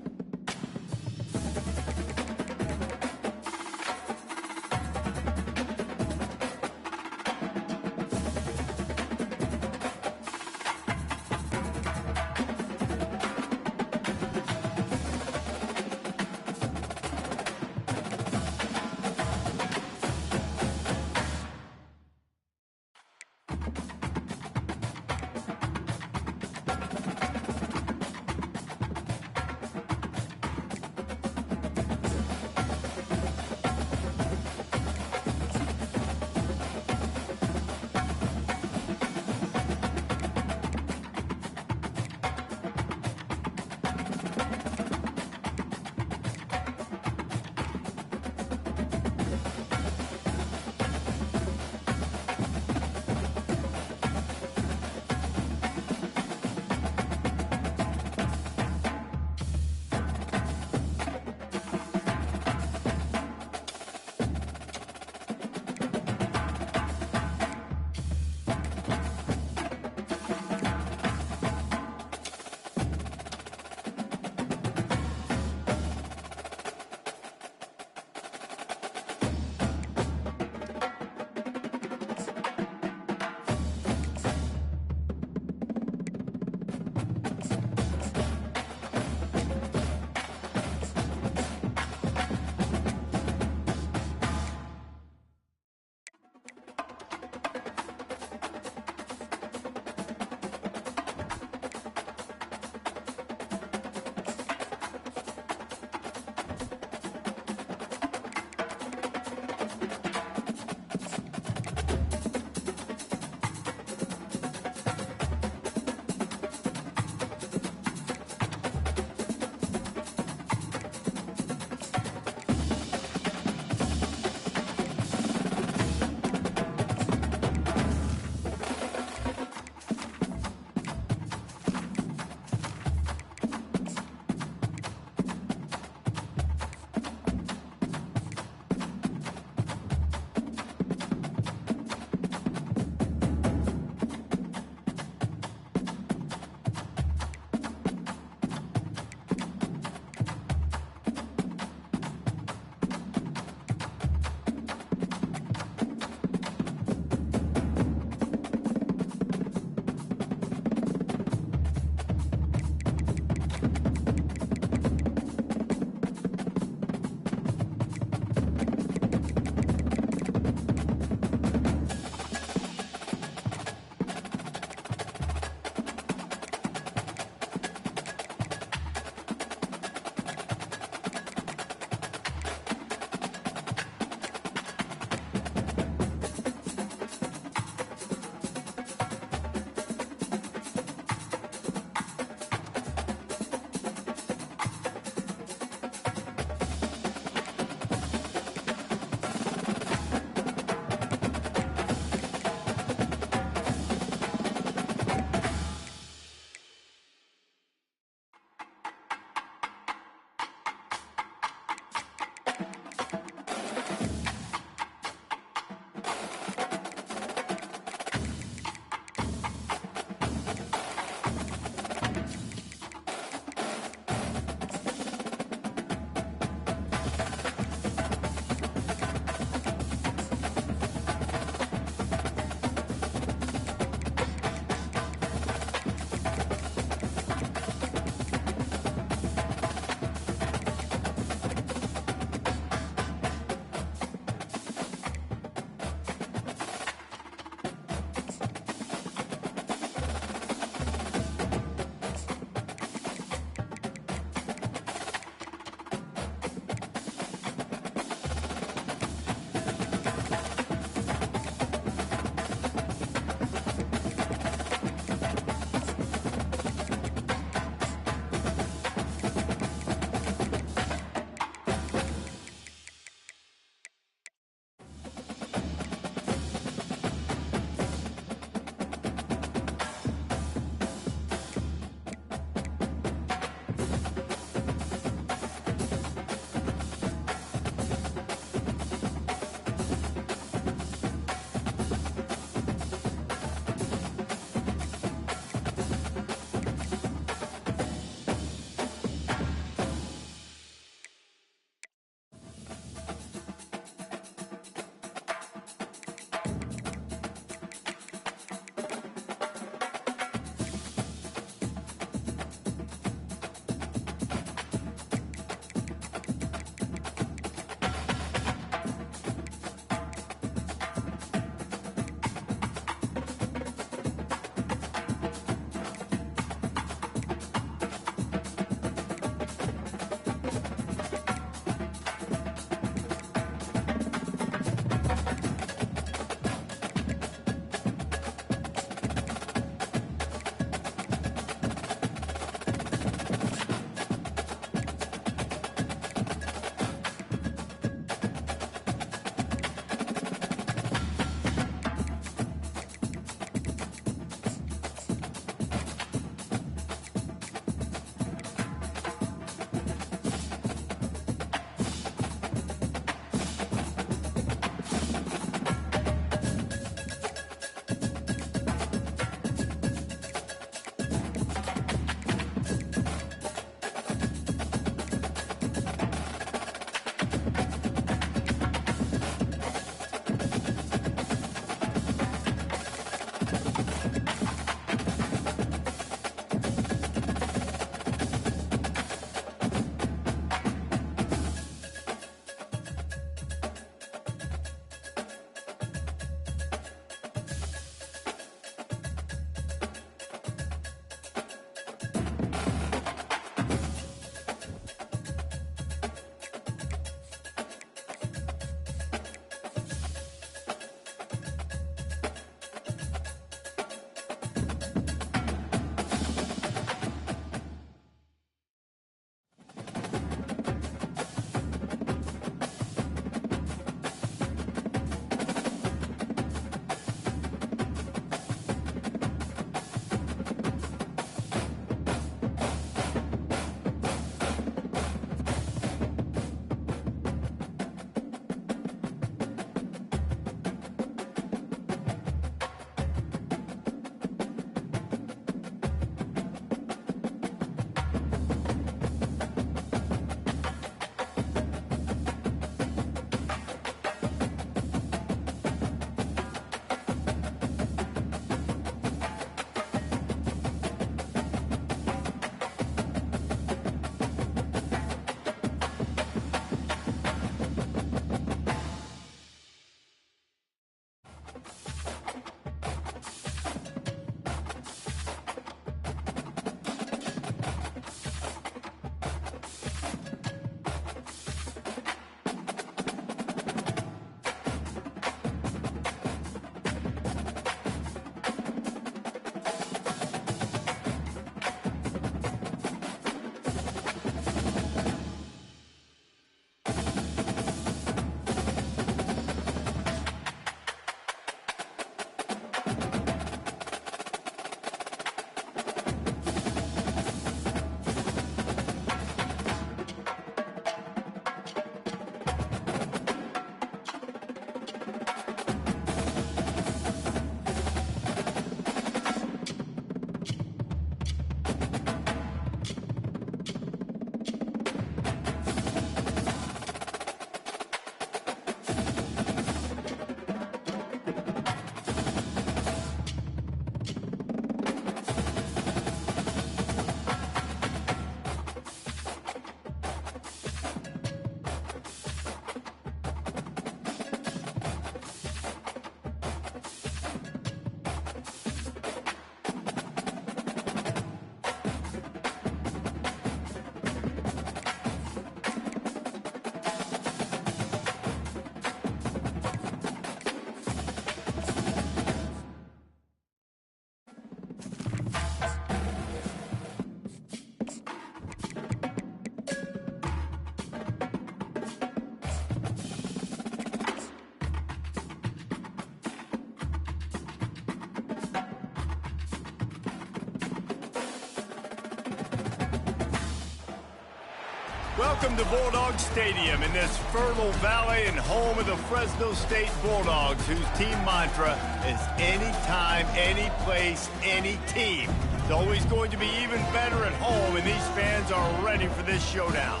Welcome to Bulldog Stadium in this fertile valley and home of the Fresno State Bulldogs, whose team mantra is anytime, any place, any team. It's always going to be even better at home, and these fans are ready for this showdown.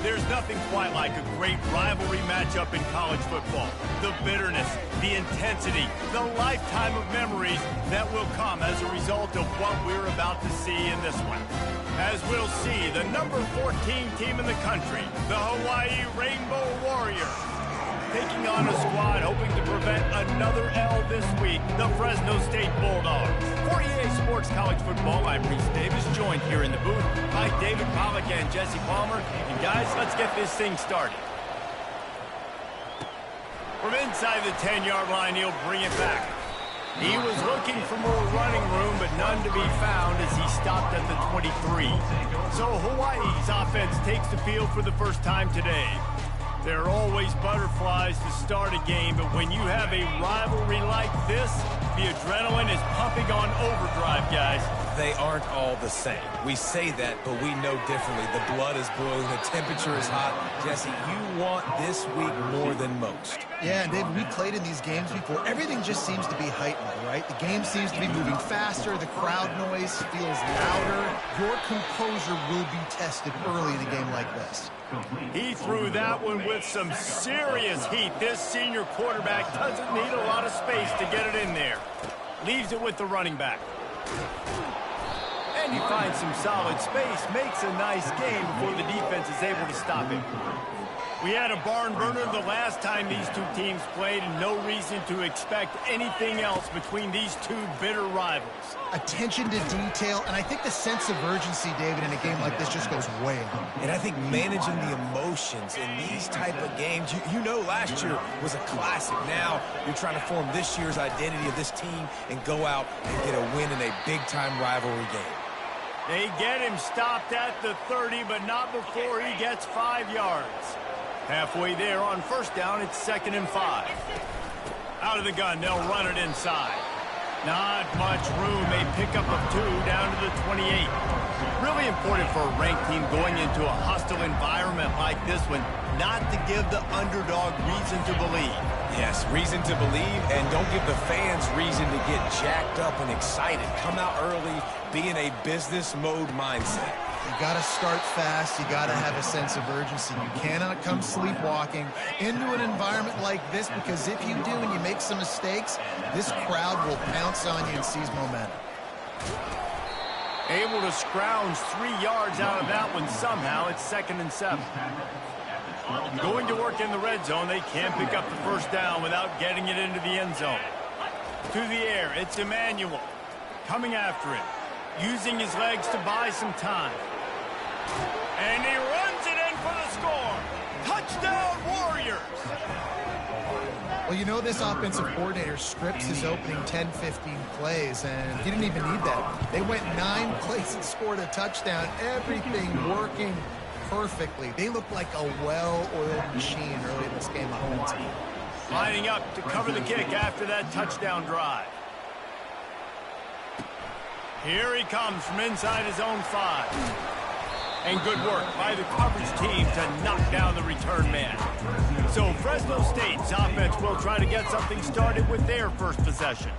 There's nothing quite like a great rivalry matchup in college football. The bitterness, the intensity, the lifetime of memories that will come as a result of what we're about to see in this one. As we'll see, the number 14 team in the country, the Hawaii Rainbow Warriors, taking on a squad hoping to prevent another L this week, the Fresno State Bulldogs. For EA Sports College Football, I'm Reese Davis, joined here in the booth by David Pollack and Jesse Palmer. And guys, let's get this thing started. From inside the 10-yard line, he'll bring it back. He was looking for more running room, but none to be found as he stopped at the 23. So Hawaii's offense takes the field for the first time today. There are always butterflies to start a game, but when you have a rivalry like this, the adrenaline is pumping on overdrive, guys. They aren't all the same. We say that, but we know differently. The blood is boiling. The temperature is hot. Jesse, you want this week more than most. Yeah, and David, we played in these games before. Everything just seems to be heightened, right? The game seems to be moving faster. The crowd noise feels louder. Your composure will be tested early in a game like this. He threw that one with some serious heat. This senior quarterback doesn't need a lot of space to get it in there. Leaves it with the running back. And he finds some solid space, makes a nice game before the defense is able to stop him. We had a barn burner the last time these two teams played, and no reason to expect anything else between these two bitter rivals. Attention to detail, and I think the sense of urgency, David, in a game like this just goes way up. And I think managing the emotions in these type of games, you know last year was a classic. Now you're trying to form this year's identity of this team and go out and get a win in a big-time rivalry game. They get him stopped at the 30, but not before he gets 5 yards. Halfway there on first down, it's 2nd and 5. Out of the gun, they'll run it inside. Not much room, a pickup of 2 down to the 28. Really important for a ranked team going into a hostile environment like this one, not to give the underdog reason to believe. Yes, reason to believe, and don't give the fans reason to get jacked up and excited. Come out early, be in a business mode mindset. You got to start fast. You got to have a sense of urgency. You cannot come sleepwalking into an environment like this, because if you do and you make some mistakes, this crowd will pounce on you and seize momentum. Able to scrounge 3 yards out of that one somehow. It's 2nd and 7. Going to work in the red zone. They can't pick up the first down without getting it into the end zone. To the air, it's Emmanuel coming after it, using his legs to buy some time. And he runs it in for the score. Touchdown, Warriors! Well, you know this offensive coordinator scripts his opening 10-15 plays, and he didn't even need that. They went 9 plays and scored a touchdown. Everything working perfectly. They look like a well-oiled machine early in this game of home team. Lining up to cover the kick after that touchdown drive. Here he comes from inside his own 5. And good work by the coverage team to knock down the return man. So Fresno State's offense will try to get something started with their first possession.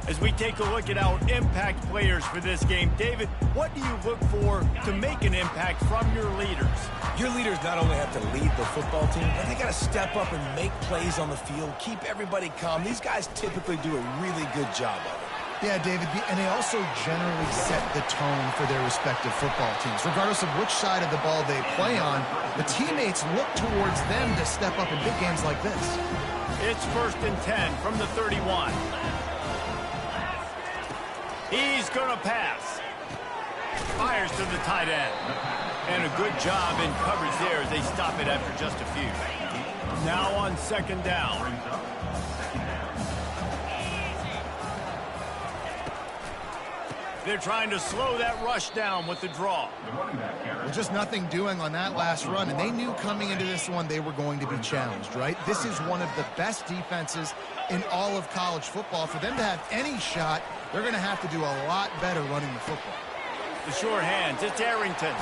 As we take a look at our impact players for this game, David, what do you look for to make an impact from your leaders? Your leaders not only have to lead the football team, but they got to step up and make plays on the field, keep everybody calm. These guys typically do a really good job of it. Yeah, David, and they also generally set the tone for their respective football teams. Regardless of which side of the ball they play on, the teammates look towards them to step up in big games like this. It's 1st and 10 from the 31. He's going to pass. Fires to the tight end. And a good job in coverage there as they stop it after just a few. Now on 2nd down. They're trying to slow that rush down with the draw. Well, just nothing doing on that last run, and they knew coming into this one they were going to be challenged, right? This is one of the best defenses in all of college football. For them to have any shot, they're going to have to do a lot better running the football. The short hands, it's Arrington.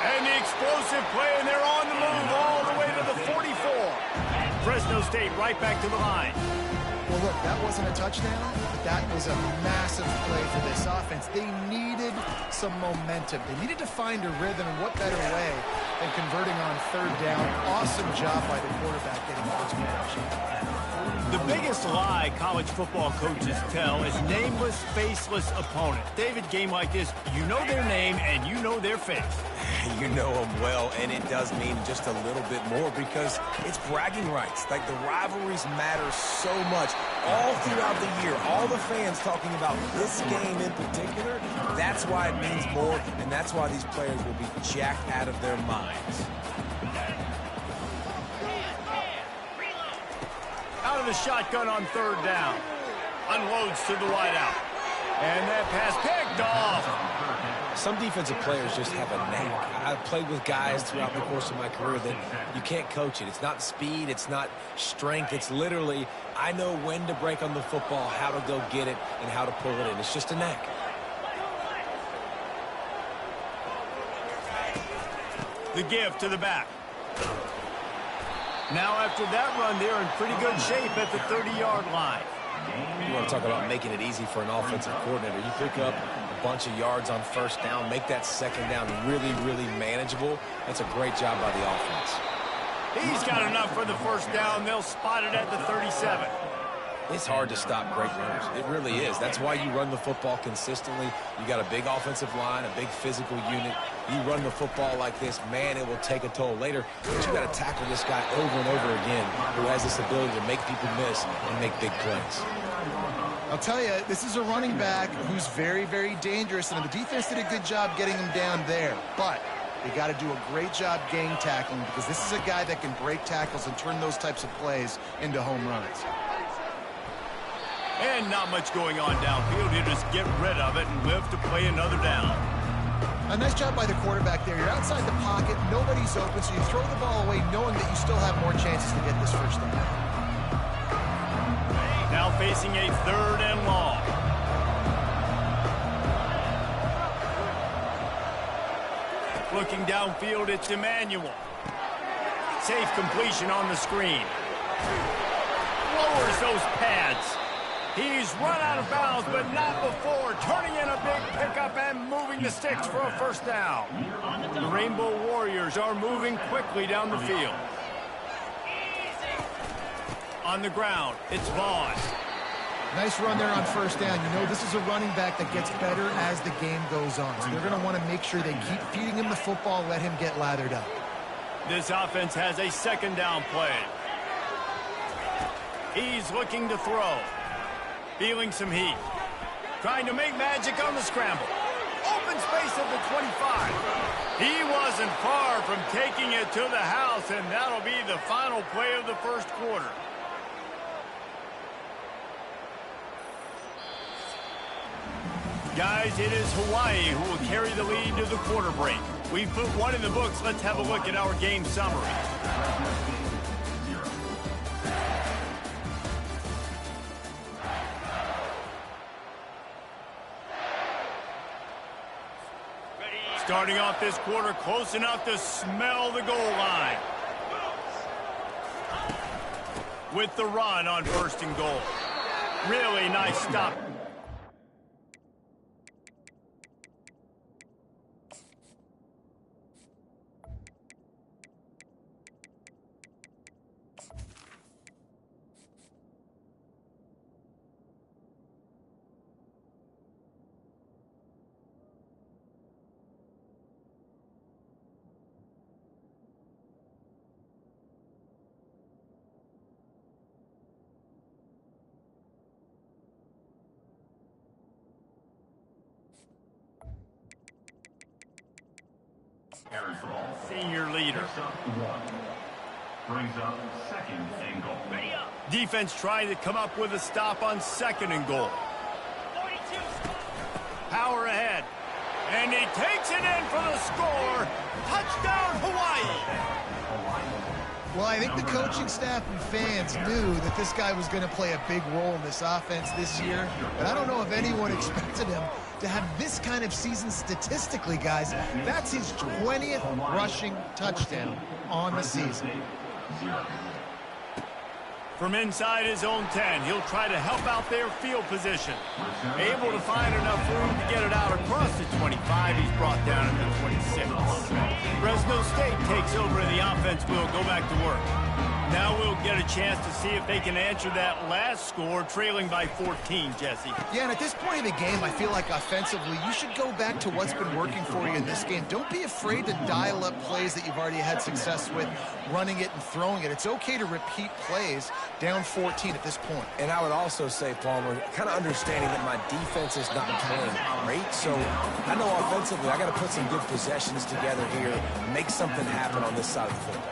And the explosive play, and they're on the move all the way to the 44. Fresno State right back to the line. Well, look, that wasn't a touchdown, but that was a massive play for this offense. They needed some momentum. They needed to find a rhythm, and what better way than converting on third down. Awesome job by the quarterback getting the first conversion. The biggest lie college football coaches tell is nameless, faceless opponent. David, game like this, you know their name and you know their face. You know them well, and it does mean just a little bit more because it's bragging rights. Like, the rivalries matter so much all throughout the year. All the fans talking about this game in particular, that's why it means more, and that's why these players will be jacked out of their minds. Out of the shotgun on third down. Unloads to the wideout. And that pass picked off. Some defensive players just have a knack. I've played with guys throughout the course of my career that you can't coach it. It's not speed, it's not strength. It's literally, I know when to break on the football, how to go get it, and how to pull it in. It's just a knack. The give to the back. Now after that run, they're in pretty good shape at the 30-yard line. You want to talk about making it easy for an offensive coordinator. You pick up a bunch of yards on first down, make that second down really, really manageable. That's a great job by the offense. He's got enough for the first down. They'll spot it at the 37. It's hard to stop great runners. It really is. That's why you run the football consistently. You got a big offensive line, a big physical unit. You run the football like this, man, it will take a toll later. But you got to tackle this guy over and over again who has this ability to make people miss and make big plays. I'll tell you, this is a running back who's very, very dangerous, and the defense did a good job getting him down there. But they got to do a great job gang tackling because this is a guy that can break tackles and turn those types of plays into home runs. And not much going on downfield. You just get rid of it and live to play another down. A nice job by the quarterback there. You're outside the pocket, nobody's open, so you throw the ball away knowing that you still have more chances to get this first down. Now facing a third and long. Looking downfield, it's Emmanuel. Safe completion on the screen. Lowers those pads. He's run out of bounds, but not before. Turning in a big pickup and moving the sticks for a first down. The Rainbow Warriors are moving quickly down the field. On the ground, it's Vaughn. Nice run there on first down. You know, this is a running back that gets better as the game goes on. So they're going to want to make sure they keep feeding him the football, let him get lathered up. This offense has a second down play. He's looking to throw. Feeling some heat. Trying to make magic on the scramble. Open space at the 25. He wasn't far from taking it to the house, and that'll be the final play of the first quarter. Guys, it is Hawaii who will carry the lead to the quarter break. We've put one in the books. Let's have a look at our game summary. Starting off this quarter close enough to smell the goal line. With the run on first and goal. Really nice stop. Senior leader. Brings up second and goal. Defense trying to come up with a stop on second and goal. Power ahead. And he takes it in for the score. Touchdown, Hawaii. Well, I think the coaching staff and fans knew that this guy was going to play a big role in this offense this year, but I don't know if anyone expected him to have this kind of season statistically, guys. That's his 20th rushing touchdown on the season. From inside his own 10, he'll try to help out their field position. Able to find enough room to get it out across the 25. He's brought down at the 26. Fresno State takes over in the offense. We'll go back to work. Now we'll get a chance to see if they can answer that last score, trailing by 14, Jesse. Yeah, and at this point of the game, I feel like offensively, you should go back to what's been working for you in this game. Don't be afraid to dial up plays that you've already had success with, running it and throwing it. It's okay to repeat plays down 14 at this point. And I would also say, Palmer, kind of understanding that my defense is not playing great, so I know offensively I got to put some good possessions together here, make something happen on this side of the football.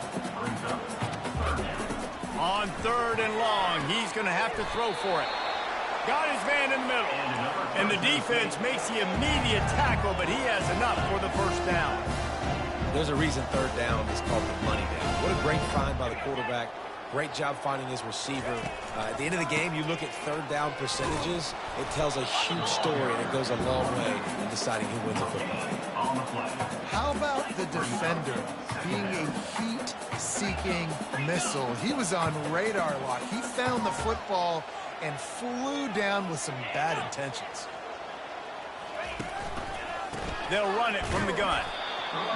On 3rd and long, he's going to have to throw for it. Got his man in the middle. And the defense makes the immediate tackle, but he has enough for the first down. There's a reason 3rd down is called the money down. What a great find by the quarterback. Great job finding his receiver. At the end of the game, you look at 3rd down percentages. It tells a huge story, and it goes a long way in deciding who wins a football. How about the defender being a heat-seeking missile? He was on radar lock. He found the football and flew down with some bad intentions. They'll run it from the gun.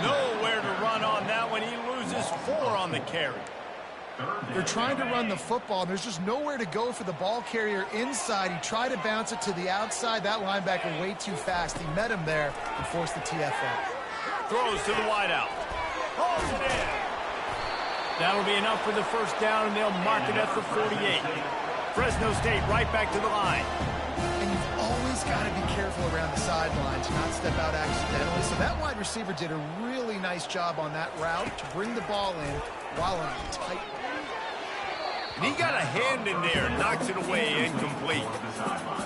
Nowhere to run on that one. He loses 4 on the carry. They're trying to run the football, and there's just nowhere to go for the ball carrier inside. He tried to bounce it to the outside. That linebacker way too fast. He met him there and forced the TFL. Throws to the wideout. Holds it in. That'll be enough for the first down, and they'll mark it at the 48. Fresno State right back to the line. And you've always got to be careful around the sideline to not step out accidentally. So that wide receiver did a really nice job on that route to bring the ball in while on a tight. And he got a hand in there, knocks it away, incomplete.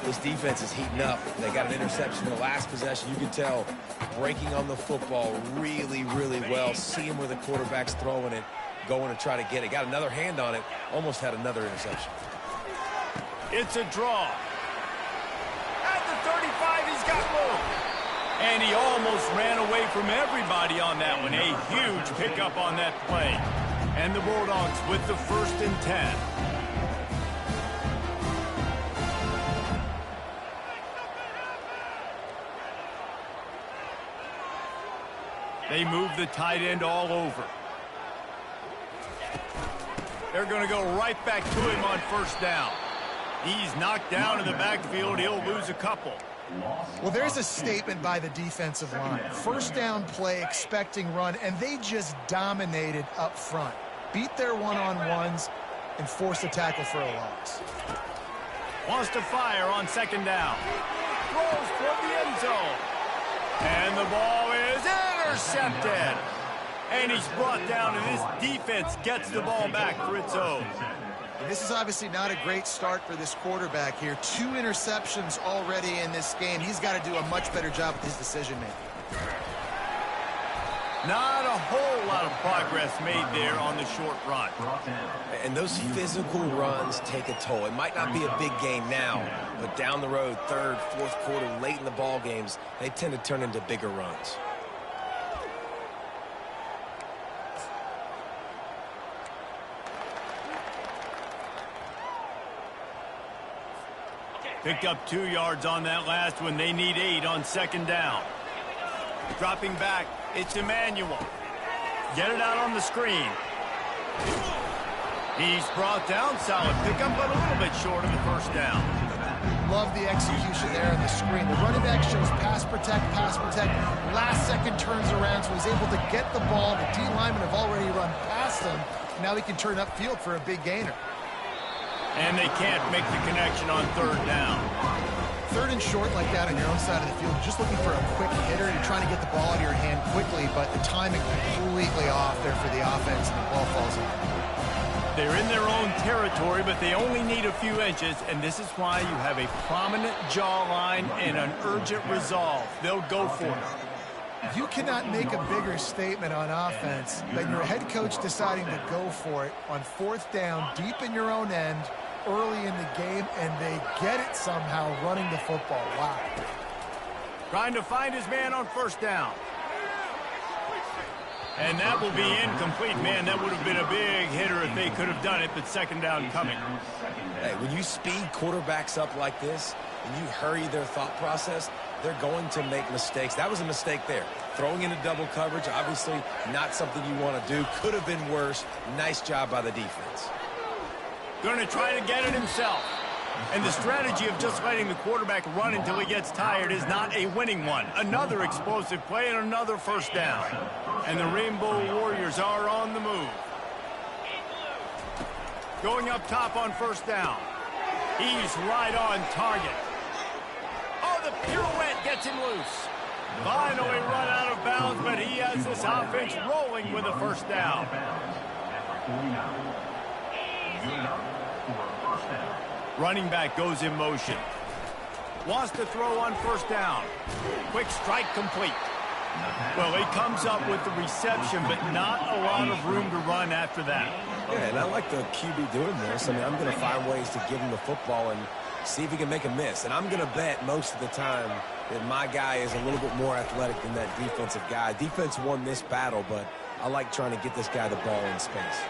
This defense is heating up. They got an interception in the last possession. You can tell breaking on the football really, really well. Seeing where the quarterback's throwing it, going to try to get it. Got another hand on it, almost had another interception. It's a draw. At the 35, he's got room. And he almost ran away from everybody on that one. A huge pickup on that play. And the Bulldogs with the 1st and 10. They move the tight end all over. They're going to go right back to him on 1st down. He's knocked down in the backfield. He'll lose a couple. Well, there's a statement by the defensive line. 1st down play, expecting run, and they just dominated up front. Beat their one-on-ones and force a tackle for a loss. Wants to fire on 2nd down. Throws toward the end zone. And the ball is intercepted. And he's brought down, and this defense gets the ball back for its own. This is obviously not a great start for this quarterback here. 2 interceptions already in this game. He's got to do a much better job with his decision-making. Not a whole lot of progress made there on the short run. And those physical runs take a toll. It might not be a big game now, but down the road, 3rd, 4th quarter, late in the ball games, they tend to turn into bigger runs. Picked up 2 yards on that last one. They need 8 on 2nd down. Dropping back, it's Emmanuel. Get it out on the screen. He's brought down, solid pickup, but a little bit short of the 1st down. Love the execution there on the screen. The running back shows pass protect. Last second turns around, so he's able to get the ball. The D linemen have already run past him. Now he can turn upfield for a big gainer. And they can't make the connection on 3rd down. 3rd and short like that on your own side of the field, you're just looking for a quick hitter. You're trying to get the ball out of your hand quickly, but the timing completely off there for the offense, and the ball falls in. They're in their own territory, but they only need a few inches, and this is why you have a prominent jawline and an urgent resolve. They'll go for it. You cannot make a bigger statement on offense than your head coach deciding to go for it on 4th down, deep in your own end, early in the game, and they get it somehow running the football. Wow. Trying to find his man on 1st down. And that will be incomplete. Man, that would have been a big hitter if they could have done it, but 2nd down coming. Hey, when you speed quarterbacks up like this and you hurry their thought process, they're going to make mistakes. That was a mistake there. Throwing into double coverage, obviously not something you want to do. Could have been worse. Nice job by the defense. Going to try to get it himself. And the strategy of just letting the quarterback run until he gets tired is not a winning one. Another explosive play and another 1st down. And the Rainbow Warriors are on the move. Going up top on 1st down. He's right on target. Oh, the pirouette gets him loose. Finally run out of bounds, but he has this offense rolling with a 1st down. Running back goes in motion. Wants to throw on 1st down. Quick strike complete. Well, he comes up with the reception, but not a lot of room to run after that. Yeah, and I like the QB doing this. I mean, I'm going to find ways to give him the football and see if he can make a miss. And I'm going to bet most of the time that my guy is a little bit more athletic than that defensive guy. Defense won this battle, but I like trying to get this guy the ball in space.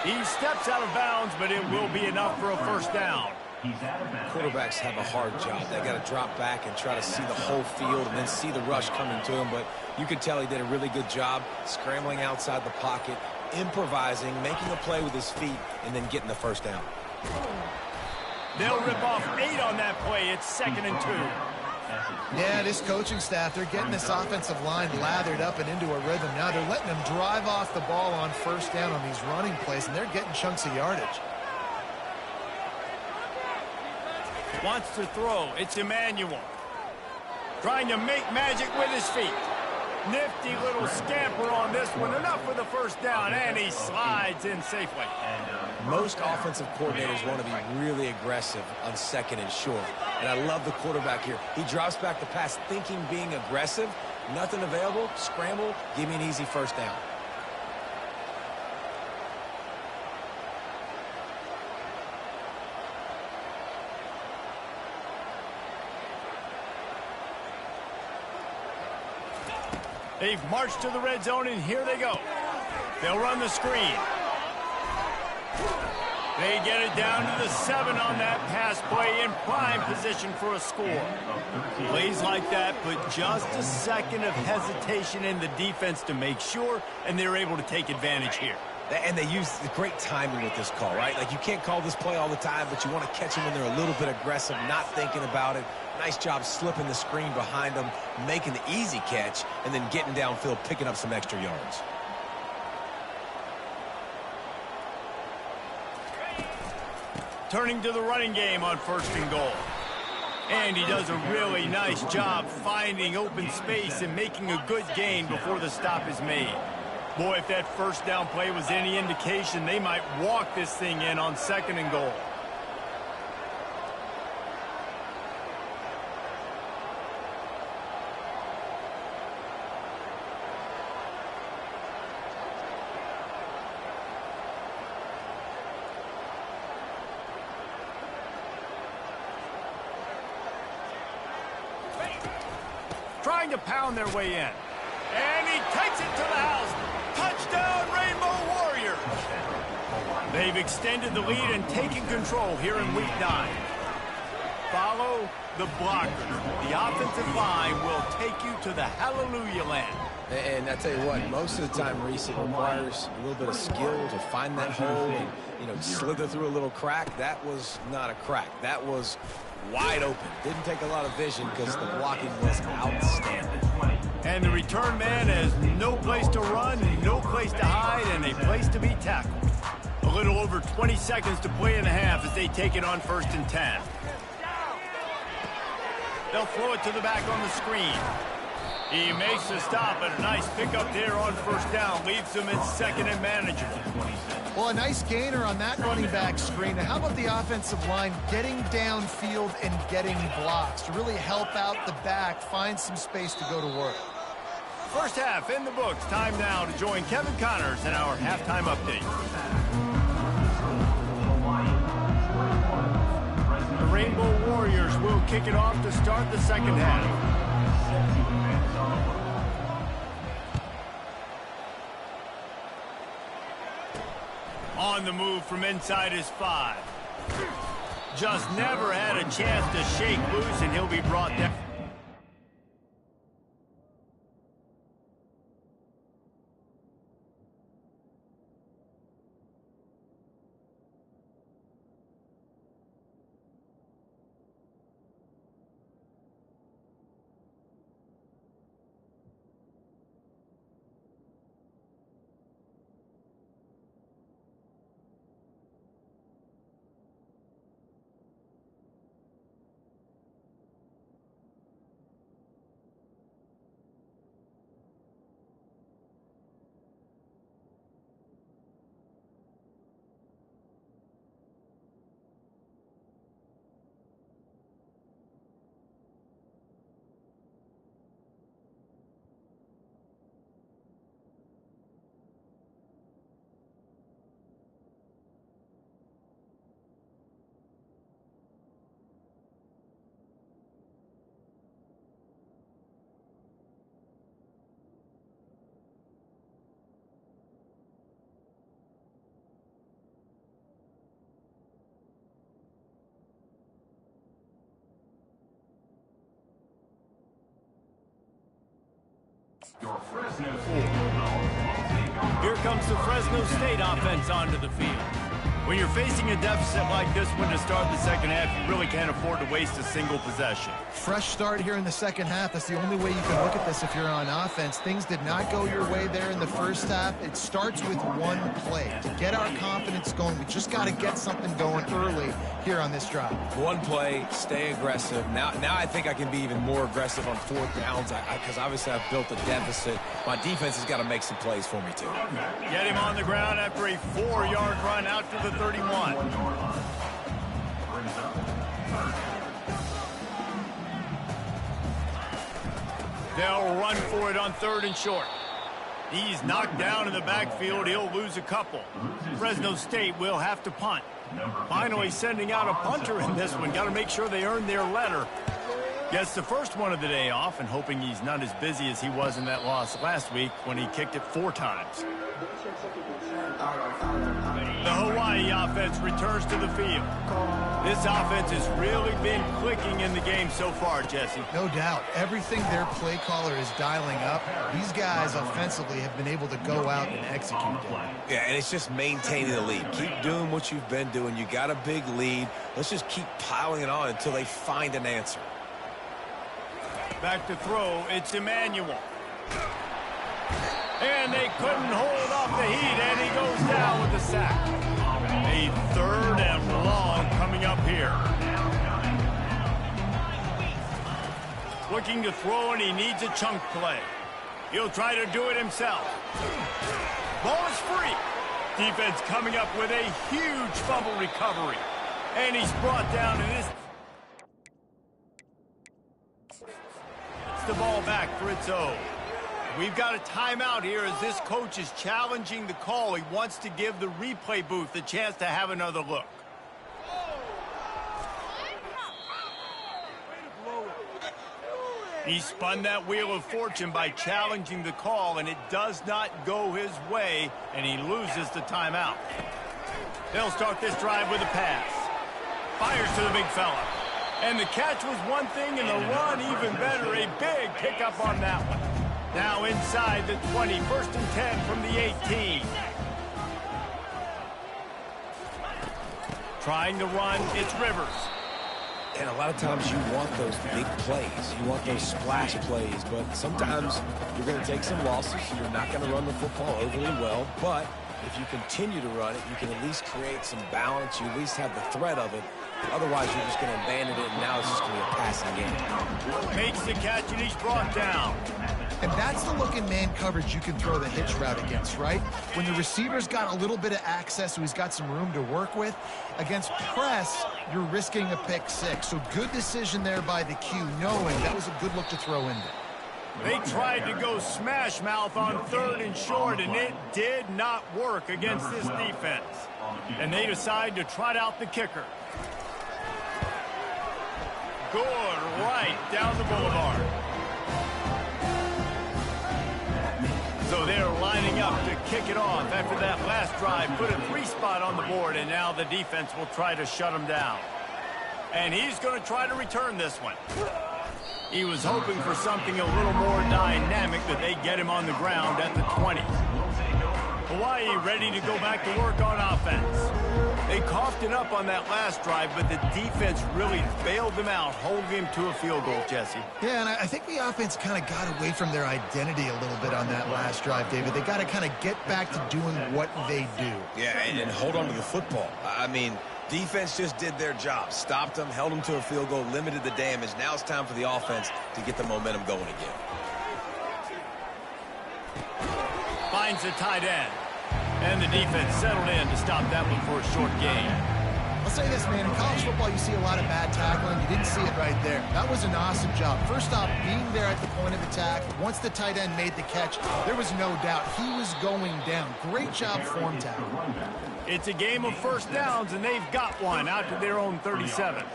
He steps out of bounds, but it will be enough for a 1st down. Quarterbacks have a hard job. They got to drop back and try to see the whole field and then see the rush coming to him. But you could tell he did a really good job scrambling outside the pocket, improvising, making a play with his feet, and then getting the 1st down. They'll rip off 8 on that play. It's 2nd and 2. Yeah, this coaching staff, they're getting this offensive line lathered up and into a rhythm. Now they're letting them drive off the ball on 1st down on these running plays, and they're getting chunks of yardage. Wants to throw. It's Emmanuel. Trying to make magic with his feet. Nifty little scamper on this one. Enough for the 1st down, and he slides in safely. Most offensive coordinators want to be really aggressive on 2nd and short. And I love the quarterback here. He drops back the pass thinking being aggressive. Nothing available. Scramble. Give me an easy 1st down. They've marched to the red zone, and here they go. They'll run the screen. They get it down to the 7 on that pass play in prime position for a score. Plays like that put just a second of hesitation in the defense to make sure, and they're able to take advantage here. And they use the great timing with this call, right? Like, you can't call this play all the time, but you want to catch them when they're a little bit aggressive, not thinking about it. Nice job slipping the screen behind them, making the easy catch, and then getting downfield, picking up some extra yards. Turning to the running game on 1st and goal. And he does a really nice job finding open space and making a good gain before the stop is made. Boy, if that 1st down play was any indication, they might walk this thing in on 2nd and goal. Trying to pound their way in. And he takes it to the house. Touchdown, Rainbow Warriors. They've extended the lead and taken control here in Week 9. Follow the blockers. The offensive line will take you to the hallelujah land. And I tell you what, most of the time, Reese, it requires a little bit of skill to find that hole and, slither through a little crack. That was not a crack. That was wide open. Didn't take a lot of vision because the blocking was outstanding. And the return man has no place to run, no place to hide, and a place to be tackled. A little over 20 seconds to play in the half as they take it on 1st and 10. They'll throw it to the back on the screen. He makes the stop, and a nice pickup there on 1st down. Leaves them in 2nd and manageable. Well, a nice gainer on that running back screen. Now, how about the offensive line getting downfield and getting blocks to really help out the back, find some space to go to work? First half in the books. Time now to join Kevin Connors in our halftime update. The Rainbow Warriors will kick it off to start the second half. On the move from inside his 5. Just never had a chance to shake loose, and he'll be brought down. Your Fresno State Bulldogs. Here comes the Fresno State offense onto the field. When you're facing a deficit like this one to start the second half, you really can't afford to waste a single possession. Fresh start here in the second half. That's the only way you can look at this if you're on offense. Things did not go your way there in the first half. It starts with one play. To get our confidence going, we just got to get something going early here on this drive. One play, stay aggressive. Now I think I can be even more aggressive on fourth downs because obviously I've built a deficit. My defense has got to make some plays for me, too. Get him on the ground after a 4-yard run out to the 31. They'll run for it on 3rd and short. He's knocked down in the backfield. He'll lose a couple. Fresno State will have to punt. Finally sending out a punter in this one. Got to make sure they earn their letter. Gets the first one of the day off and hoping he's not as busy as he was in that loss last week when he kicked it 4 times. The Hawaii offense returns to the field. This offense has really been clicking in the game so far, Jesse. No doubt. Everything their play caller is dialing up, these guys offensively have been able to go out and execute it. Yeah, and it's just maintaining the lead. Keep doing what you've been doing. You got a big lead. Let's just keep piling it on until they find an answer. Back to throw, it's Emmanuel. And they couldn't hold off the heat, and he goes down with the sack. A 3rd and long coming up here. Looking to throw, and he needs a chunk play. He'll try to do it himself. Ball is free. Defense coming up with a huge fumble recovery. And he's brought down to this. It's the ball back for its own. We've got a timeout here as this coach is challenging the call. He wants to give the replay booth a chance to have another look. He spun that wheel of fortune by challenging the call, and it does not go his way, and he loses the timeout. They'll start this drive with a pass. Fires to the big fella. And the catch was one thing, and the run even better. A big pickup on that one. Now inside the 20, 1st and 10 from the 18. Trying to run, it's Rivers. And a lot of times you want those big plays. You want those splash plays, but sometimes you're going to take some losses. You're not going to run the football overly well, but if you continue to run it, you can at least create some balance. You at least have the threat of it. Otherwise, you're just going to abandon it, and now it's just going to be a passing game. Makes the catch, and he's brought down. And that's the look in man coverage you can throw the hitch route against, right? When the receiver's got a little bit of access, so he's got some room to work with. Against press, you're risking a pick 6. So good decision there by the Q, knowing that was a good look to throw in there. They tried to go smash mouth on 3rd and short, and it did not work against this defense. And they decide to trot out the kicker. Good, right down the boulevard. So they're lining up to kick it off after that last drive. Put a 3-spot on the board, and now the defense will try to shut them down. And he's going to try to return this one. He was hoping for something a little more dynamic, that they get him on the ground at the 20. Hawaii ready to go back to work on offense. They coughed it up on that last drive, but the defense really bailed them out, holding him to a field goal, Jesse. Yeah, and I think the offense kind of got away from their identity a little bit on that last drive, David. They got to kind of get back to doing what they do. Yeah, and hold on to the football. I mean, defense just did their job. Stopped them, held them to a field goal, limited the damage. Now it's time for the offense to get the momentum going again. Finds a tight end. And the defense settled in to stop that one for a short gain. I'll say this, man. In college football, you see a lot of bad tackling. You didn't see it right there. That was an awesome job. First off, being there at the point of attack. Once the tight end made the catch, there was no doubt he was going down. Great job form tackle. It's a game of first downs, and they've got one out to their own 37.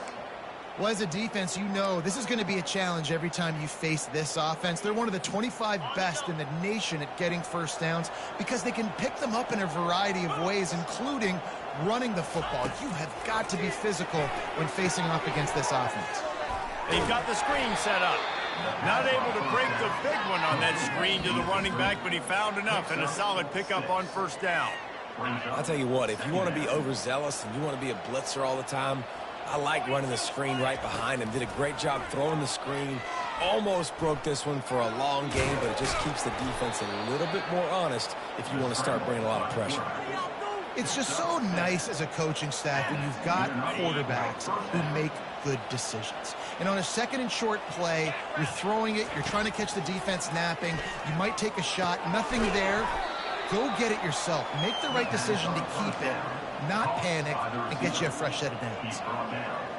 Well, as a defense, you know this is going to be a challenge every time you face this offense. They're one of the 25 best in the nation at getting first downs because they can pick them up in a variety of ways, including running the football. You have got to be physical when facing off against this offense. They've got the screen set up. Not able to break the big one on that screen to the running back, but he found enough and a solid pickup on first down. I'll tell you what, if you want to be overzealous and you want to be a blitzer all the time, I like running the screen right behind him. Did a great job throwing the screen. Almost broke this one for a long game, but it just keeps the defense a little bit more honest if you want to start bringing a lot of pressure. It's just so nice as a coaching staff when you've got quarterbacks who make good decisions. And on a 2nd and short play, you're throwing it, you're trying to catch the defense napping, you might take a shot, nothing there. Go get it yourself. Make the right decision to keep it, not panic, and get you a fresh set of downs.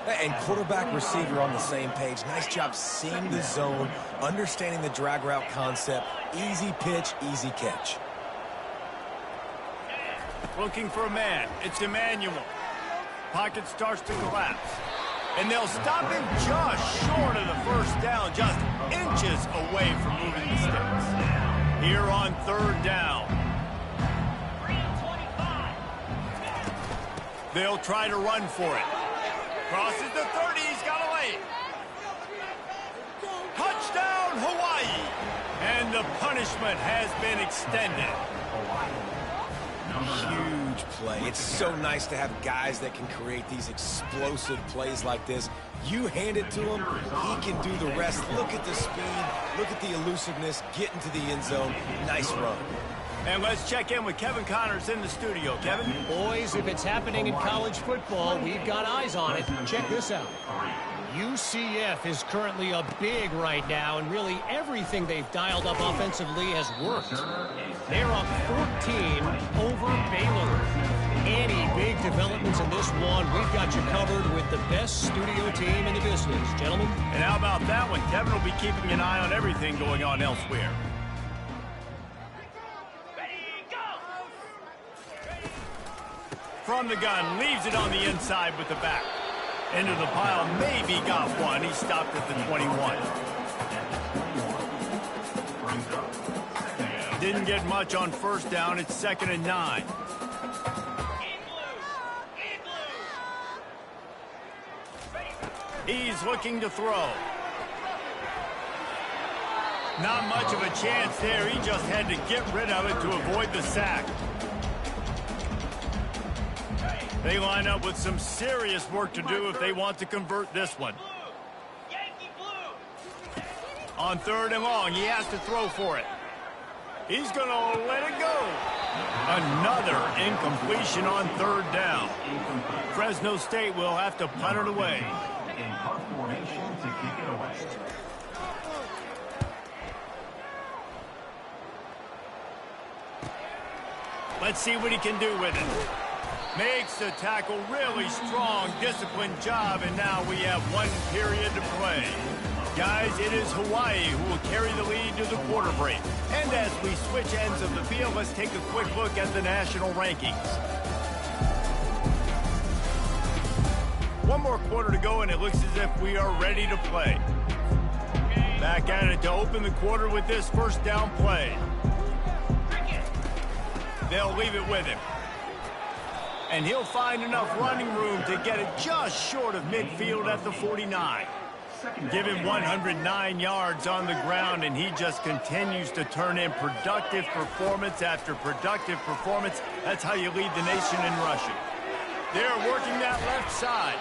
And quarterback, receiver on the same page. Nice job seeing the zone, understanding the drag route concept. Easy pitch, easy catch. Looking for a man. It's Emmanuel. Pocket starts to collapse. And they'll stop him just short of the first down, just inches away from moving the sticks. Here on 3rd down. They'll try to run for it. Crosses the 30. He's got a lane. Touchdown, Hawaii. And the punishment has been extended. Huge play. It's so nice to have guys that can create these explosive plays like this. You hand it to him, he can do the rest. Look at the speed, look at the elusiveness, get into the end zone. Nice run. And let's check in with Kevin Connors in the studio. Kevin? Boys, if it's happening in college football, we've got eyes on it. Check this out. UCF is currently up big right now, and really everything they've dialed up offensively has worked. They're up 14 over Baylor. Any big developments in this one, we've got you covered with the best studio team in the business, gentlemen. And how about that one? Kevin will be keeping an eye on everything going on elsewhere. From the gun, leaves it on the inside with the back. Into the pile, maybe got one. He stopped at the 21. Didn't get much on first down. It's 2nd and 9. He's looking to throw. Not much of a chance there. He just had to get rid of it to avoid the sack. They line up with some serious work to do if they want to convert this one. On 3rd and long, he has to throw for it. He's going to let it go. Another incompletion on 3rd down. Fresno State will have to punt it away. Let's see what he can do with it. Makes the tackle really strong, disciplined job, and now we have 1 period to play. Guys, it is Hawaii who will carry the lead to the quarter break. And as we switch ends of the field, let's take a quick look at the national rankings. 1 more quarter to go, and it looks as if we are ready to play. Back at it to open the quarter with this first down play. They'll leave it with him. And he'll find enough running room to get it just short of midfield at the 49. Give him 109 yards on the ground, and he just continues to turn in productive performance after productive performance. That's how you lead the nation in rushing. They're working that left side.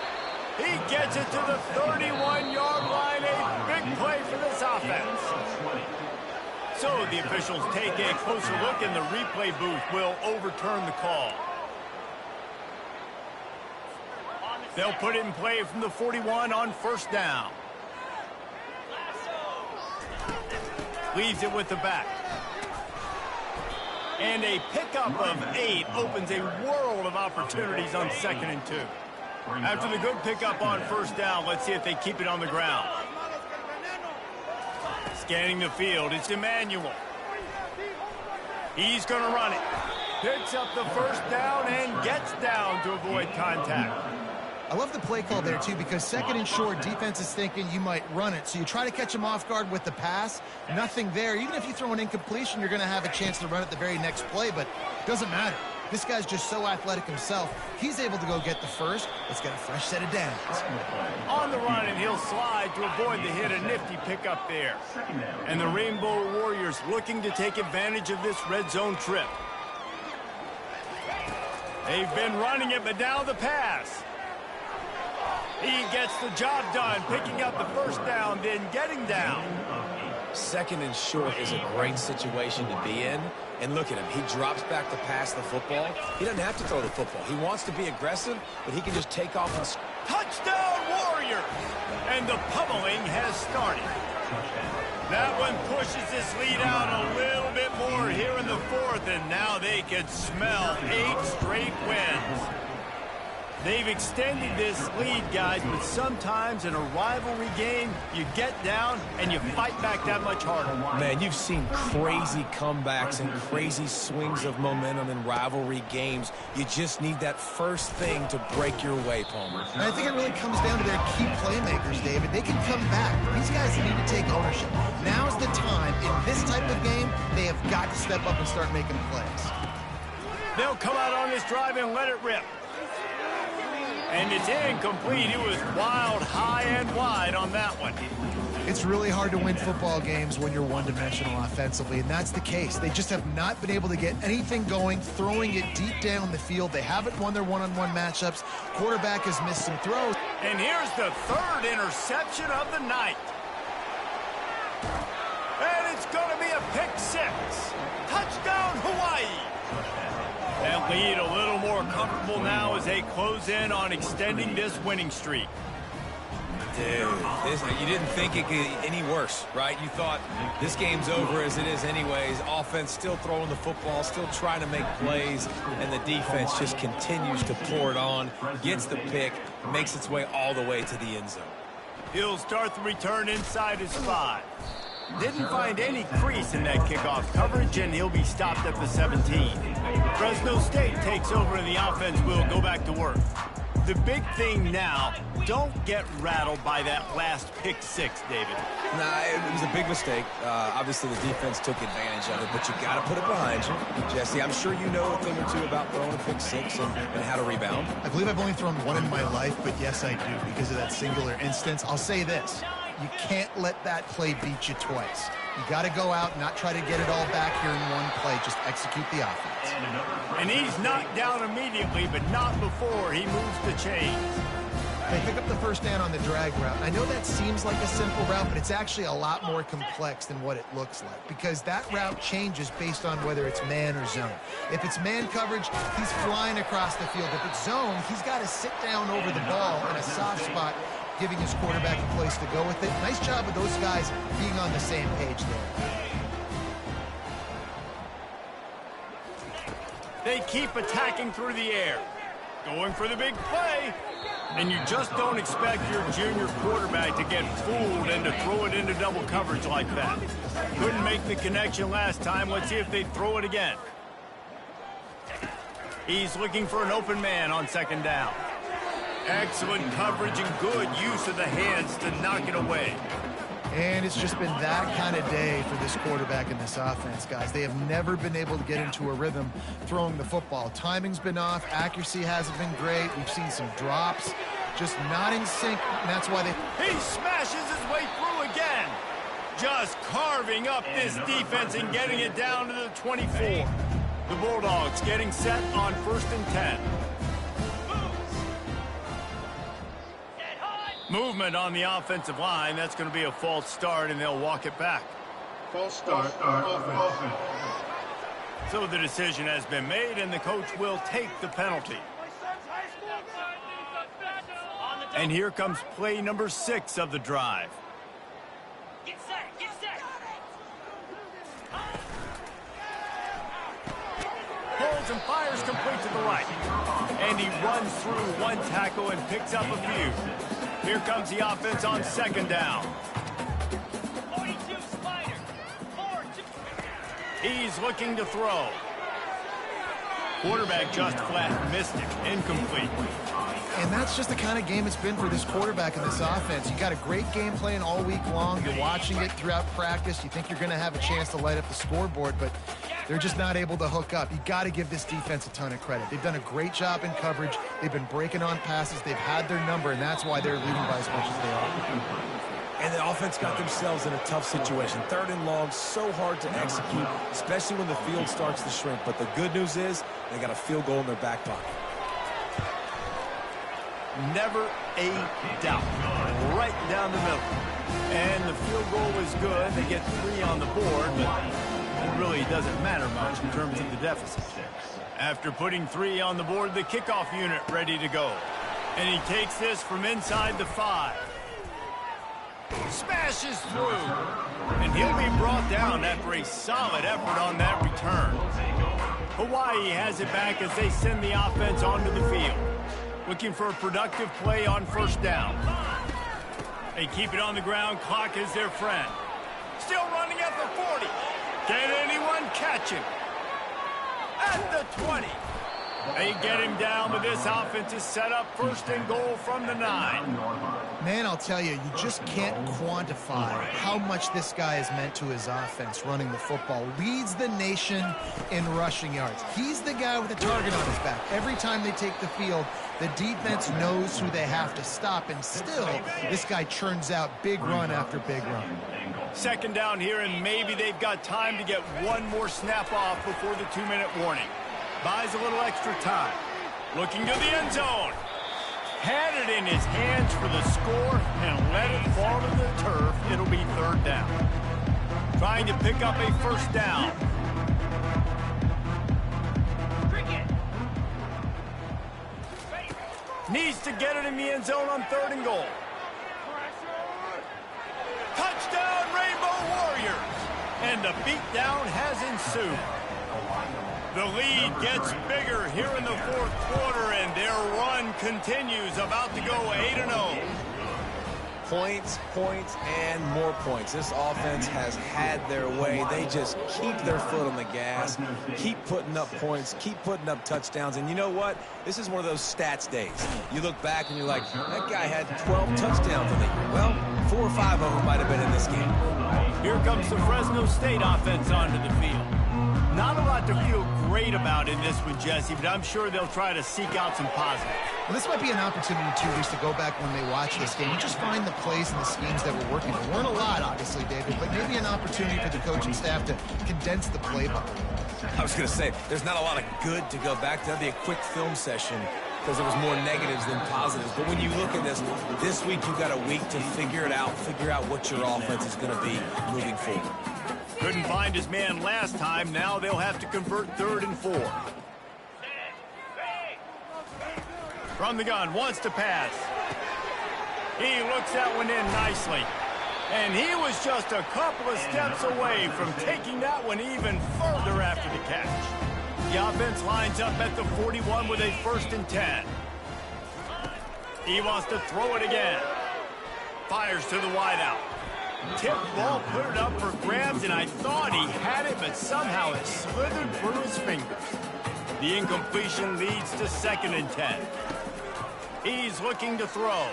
He gets it to the 31-yard line. A big play for this offense. So the officials take a closer look, and the replay booth will overturn the call. They'll put it in play from the 41 on first down. Leaves it with the back. And a pickup of 8 opens a world of opportunities on 2nd and 2. After the good pickup on first down, let's see if they keep it on the ground. Scanning the field, it's Emmanuel. He's going to run it. Picks up the first down and gets down to avoid contact. I love the play call there, too, because 2nd and short, defense is thinking you might run it. So you try to catch him off guard with the pass. Nothing there. Even if you throw an incompletion, you're going to have a chance to run it the very next play, but it doesn't matter. This guy's just so athletic himself. He's able to go get the first. Let's get a fresh set of downs. On the run, and he'll slide to avoid the hit. A nifty pickup there. And the Rainbow Warriors looking to take advantage of this red zone trip. They've been running it, but now the pass. He gets the job done, picking up the first down, then getting down. 2nd and short is a great situation to be in. And look at him. He drops back to pass the football. He doesn't have to throw the football. He wants to be aggressive, but he can just take off and... Touchdown, Warriors! And the pummeling has started. That one pushes this lead out a little bit more here in the 4th, and now they can smell 8 straight wins. They've extended this lead, guys, but sometimes in a rivalry game, you get down and you fight back that much harder. Man, you've seen crazy comebacks and crazy swings of momentum in rivalry games. You just need that first thing to break your way, Palmer. And I think it really comes down to their key playmakers, David. They can come back. These guys need to take ownership. Now's the time. In this type of game, they have got to step up and start making plays. They'll come out on this drive and let it rip. And it's incomplete. It was wild, high and wide on that one. It's really hard to win football games when you're one-dimensional offensively, and that's the case. They just have not been able to get anything going, throwing it deep down the field. They haven't won their one-on-one matchups. Quarterback has missed some throws. And here's the 3rd interception of the night. And it's going to be a pick 6. Touchdown, Hawaii. That lead a little more comfortable now as they close in on extending this winning streak. Dude, you didn't think it could get any worse, right? You thought this game's over as it is anyways. Offense still throwing the football, still trying to make plays, and the defense just continues to pour it on, gets the pick, makes its way all the way to the end zone. He'll start the return inside his 5. Didn't find any crease in that kickoff coverage, and he'll be stopped at the 17. Fresno State takes over, and the offense will go back to work. The big thing now, don't get rattled by that last pick 6, David. Nah, it was a big mistake. Obviously, the defense took advantage of it, but you got to put it behind you. Jesse, I'm sure you know a thing or two about throwing a pick 6 and how to rebound. I believe I've only thrown one in my life, but yes, I do, because of that singular instance. I'll say this. You can't let that play beat you twice. You got to go out and not try to get it all back here in one play. Just execute the offense. And he's knocked down immediately, but not before he moves the chains. They pick up the first down on the drag route. I know that seems like a simple route, but it's actually a lot more complex than what it looks like, because that route changes based on whether it's man or zone. If it's man coverage, he's flying across the field. If it's zone, he's got to sit down over the ball in a soft spot, giving his quarterback a place to go with it. Nice job of those guys being on the same page there. They keep attacking through the air. Going for the big play. And you just don't expect your junior quarterback to get fooled and to throw it into double coverage like that. Couldn't make the connection last time. Let's see if they throw it again. He's looking for an open man on second down. Excellent coverage and good use of the hands to knock it away. And it's just been that kind of day for this quarterback in this offense, guys. They have never been able to get into a rhythm throwing the football. Timing's been off. Accuracy hasn't been great. We've seen some drops. Just not in sync, and that's why He smashes his way through again. Just carving up this defense and getting it down to the 24. The Bulldogs getting set on 1st and 10. Movement on the offensive line. That's going to be a false start, and they'll walk it back. False start. Offense. So the decision has been made, and the coach will take the penalty. And here comes play number 6 of the drive. Get set, get set. Pulls and fires complete to the right. And he runs through one tackle and picks up a few. Here comes the offense on second down. 42 Spider. 4-2. He's looking to throw. Quarterback just flat missed it. Incomplete. And that's just the kind of game it's been for this quarterback in this offense. You got a great game plan all week long. You're watching it throughout practice. You think you're going to have a chance to light up the scoreboard, but they're just not able to hook up. You got to give this defense a ton of credit. They've done a great job in coverage. They've been breaking on passes. They've had their number, and that's why they're leading by as much as they are. And the offense got themselves in a tough situation. 3rd and long, so hard to execute, especially when the field starts to shrink. But the good news is they got a field goal in their back pocket. Never a doubt. Right down the middle. And the field goal is good. They get 3 on the board, but it really doesn't matter much in terms of the deficit. After putting 3 on the board, the kickoff unit ready to go. And he takes this from inside the 5. Smashes through. And he'll be brought down after a solid effort on that return. Hawaii has it back as they send the offense onto the field. Looking for a productive play on 1st down. They keep it on the ground. Clock is their friend. Still running at the 40. Can anyone catch him? At the 20. They get him down, but this offense is set up 1st and goal from the 9. Man, I'll tell you, you just can't quantify how much this guy has meant to his offense running the football. Leads the nation in rushing yards. He's the guy with the target on his back. Every time they take the field, the defense knows who they have to stop, and still, this guy churns out big run after big run. 2nd down here, and maybe they've got time to get one more snap off before the 2-minute warning. Buys a little extra time. Looking to the end zone. Had it in his hands for the score and let it fall to the turf. It'll be 3rd down. Trying to pick up a 1st down. Needs to get it in the end zone on 3rd and goal. Touchdown, Rainbow Warriors! And the beatdown has ensued. The lead gets bigger here in the 4th quarter, and their run continues, about to go 8-0. Points, points, and more points. This offense has had their way. They just keep their foot on the gas, keep putting up points, keep putting up touchdowns. And you know what? This is one of those stats days. You look back and you're like, that guy had 12 touchdowns in the year. Well, 4 or 5 of them might have been in this game. Here comes the Fresno State offense onto the field. Not a lot to feel great about in this one, Jesse, but I'm sure they'll try to seek out some positives. Well, this might be an opportunity, too, just to go back when they watch this game and just find the plays and the schemes that were working. There weren't a lot, obviously, David, but maybe an opportunity for the coaching staff to condense the playbook. I was going to say, there's not a lot of good to go back to. That'd be a quick film session because there was more negatives than positives. But when you look at this week you've got a week to figure it out, figure out what your offense is going to be moving forward. Couldn't find his man last time. Now they'll have to convert 3rd and 4. From the gun, wants to pass. He looks that one in nicely. And he was just a couple of steps away from taking that one even further after the catch. The offense lines up at the 41 with a 1st and 10. He wants to throw it again. Fires to the wideout. Tip ball, put it up for grabs, and I thought he had it, but somehow it slithered through his fingers. The incompletion leads to 2nd and 10. He's looking to throw.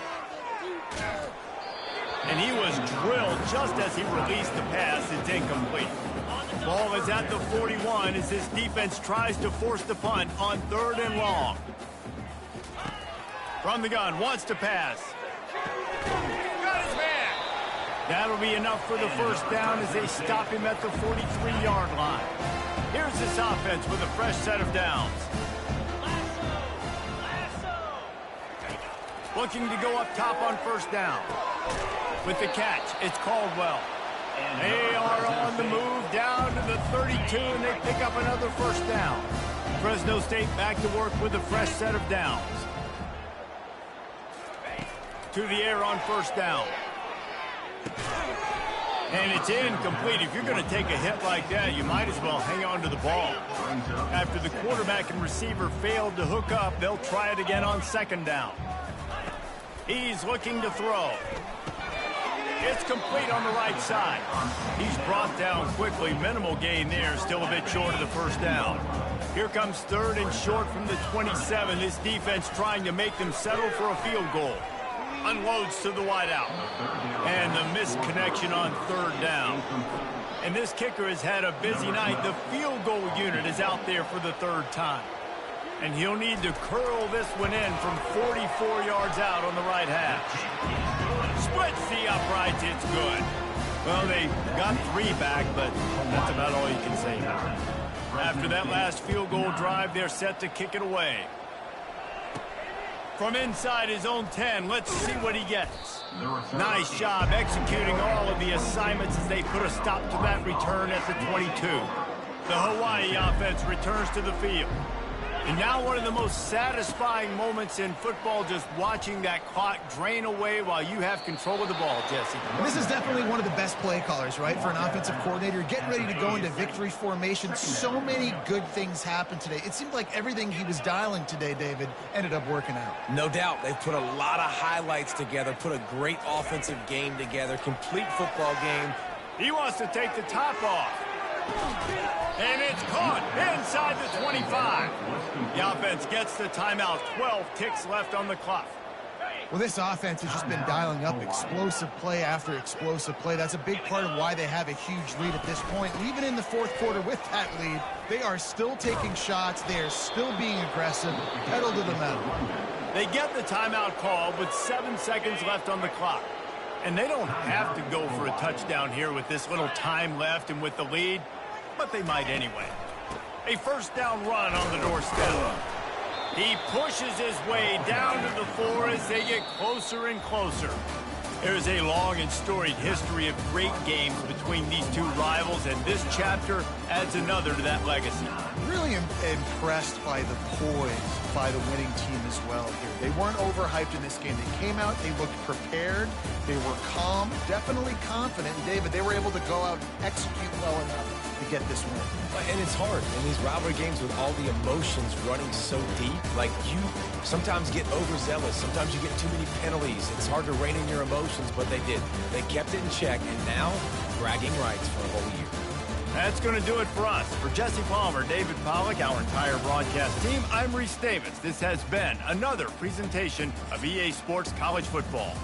And he was drilled just as he released the pass. It's incomplete. Ball is at the 41 as his defense tries to force the punt on 3rd and long. From the gun, wants to pass. Got his man. That'll be enough for the 1st down as they stop him at the 43-yard line. Here's this offense with a fresh set of downs. Looking to go up top on 1st down. With the catch, it's Caldwell. They are on the move down to the 32, and they pick up another 1st down. Fresno State back to work with a fresh set of downs. To the air on 1st down. And it's incomplete. If you're going to take a hit like that, you might as well hang on to the ball. After the quarterback and receiver failed to hook up, they'll try it again on 2nd down. He's looking to throw. It's complete on the right side. He's brought down quickly. Minimal gain there. Still a bit short of the 1st down. Here comes 3rd and short from the 27. This defense trying to make them settle for a field goal. Unloads to the wideout. And the missed connection on 3rd down. And this kicker has had a busy night. The field goal unit is out there for the 3rd time. And he'll need to curl this one in from 44 yards out on the right hash. Splits the uprights. It's good. Well, they got 3 back, but that's about all you can say now. After that last field goal drive, they're set to kick it away. From inside his own 10, let's see what he gets. Nice job executing all of the assignments as they put a stop to that return at the 22. The Hawaii offense returns to the field. And now one of the most satisfying moments in football, just watching that clock drain away while you have control of the ball, Jesse. This is definitely one of the best play callers, right, for an offensive coordinator. Getting ready to go into victory formation. So many good things happened today. It seemed like everything he was dialing today, David, ended up working out. No doubt. They've put a lot of highlights together, put a great offensive game together, complete football game. He wants to take the top off. And it's caught inside the 25. The offense gets the timeout. 12 ticks left on the clock. Well, this offense has just been dialing up explosive play after explosive play. That's a big part of why they have a huge lead at this point. And even in the 4th quarter with that lead, they are still taking shots. They are still being aggressive. Pedal to the metal. They get the timeout called with 7 seconds left on the clock. And they don't have to go for a touchdown here with this little time left and with the lead, but they might anyway. A 1st down run on the doorstep. He pushes his way down to the 4 as they get closer and closer. There's a long and storied history of great games between these two rivals, and this chapter adds another to that legacy. Really impressed by the poise by the winning team as well here. They weren't overhyped in this game. They came out, they looked prepared, they were calm, definitely confident. And David, they were able to go out and execute well enough to get this win. And it's hard in these rivalry games with all the emotions running so deep. Like, you sometimes get overzealous. Sometimes you get too many penalties. It's hard to rein in your emotions, but they did. They kept it in check, and now bragging rights for a whole year. That's going to do it for us. For Jesse Palmer, David Pollack, our entire broadcast team, I'm Reese Davis. This has been another presentation of EA Sports College Football.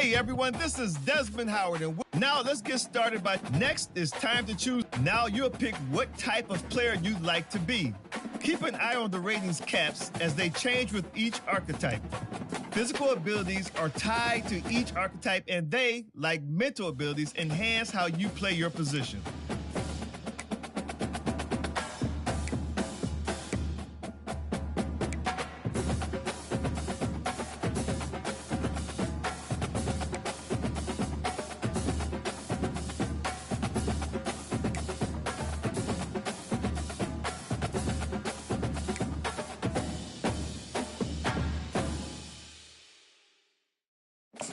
Hey everyone, this is Desmond Howard, and now let's get started. Next, it's time to choose. Now you'll pick what type of player you'd like to be. Keep an eye on the ratings caps as they change with each archetype. Physical abilities are tied to each archetype, and they, like mental abilities, enhance how you play your position.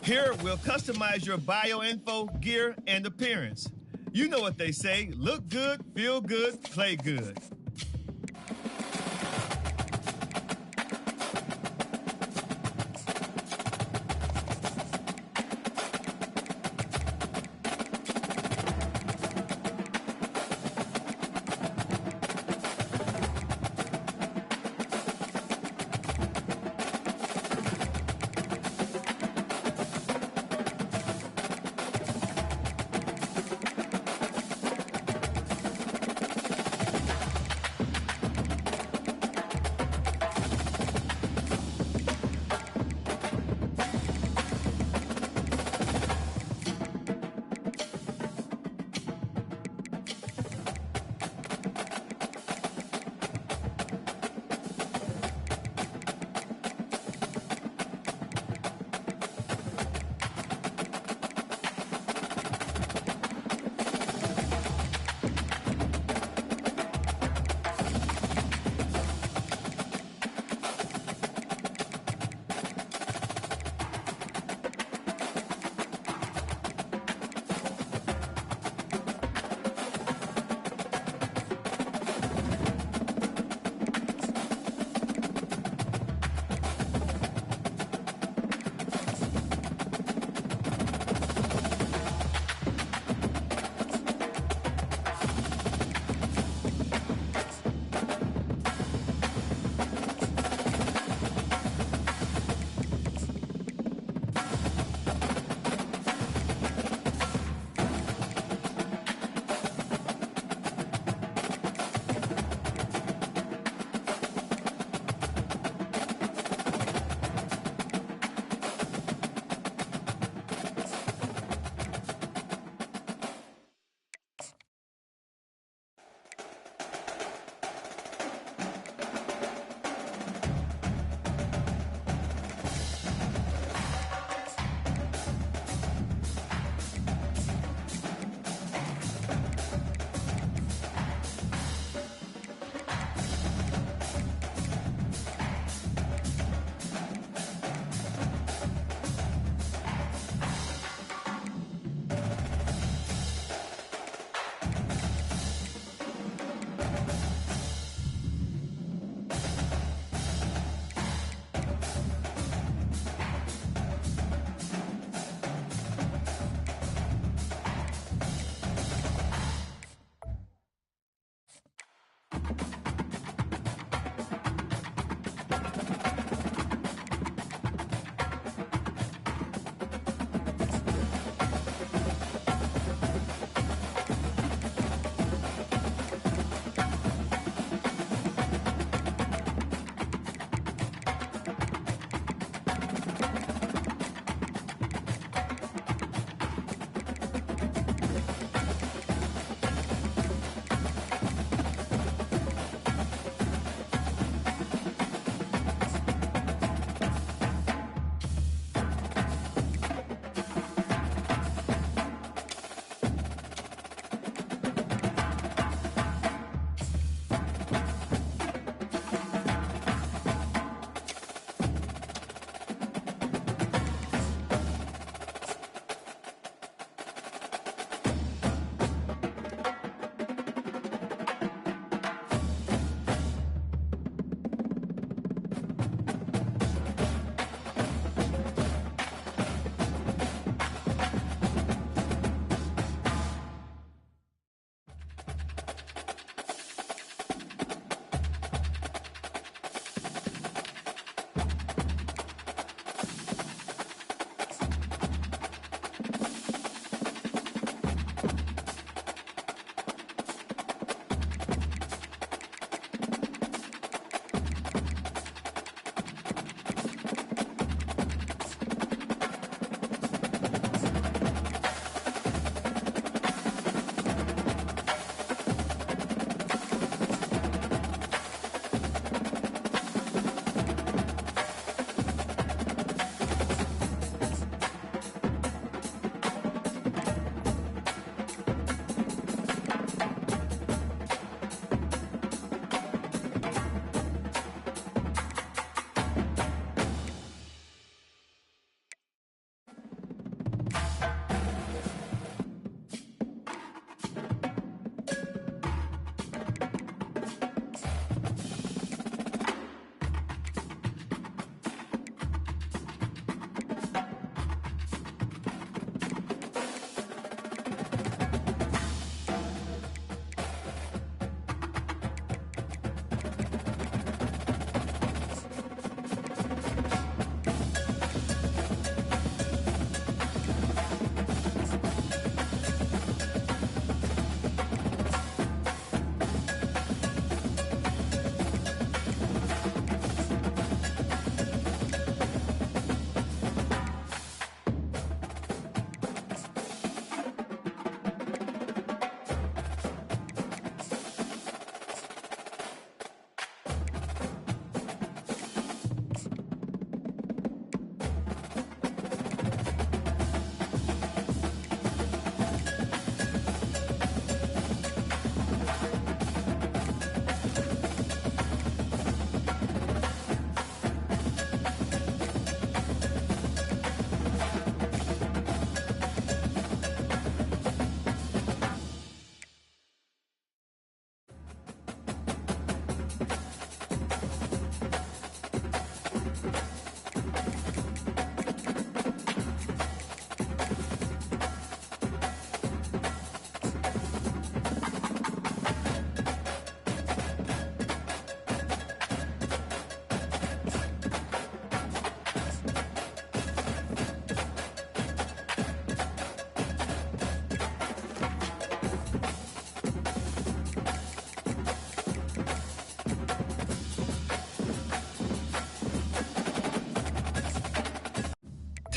Here, we'll customize your bio info, gear, and appearance. You know what they say, look good, feel good, play good.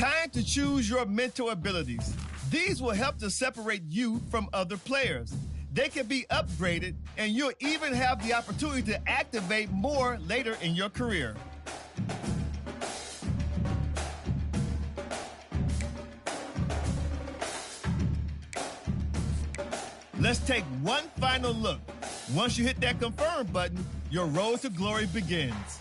Time to choose your mental abilities. These will help to separate you from other players. They can be upgraded, and you'll even have the opportunity to activate more later in your career. Let's take one final look. Once you hit that confirm button, your road to glory begins.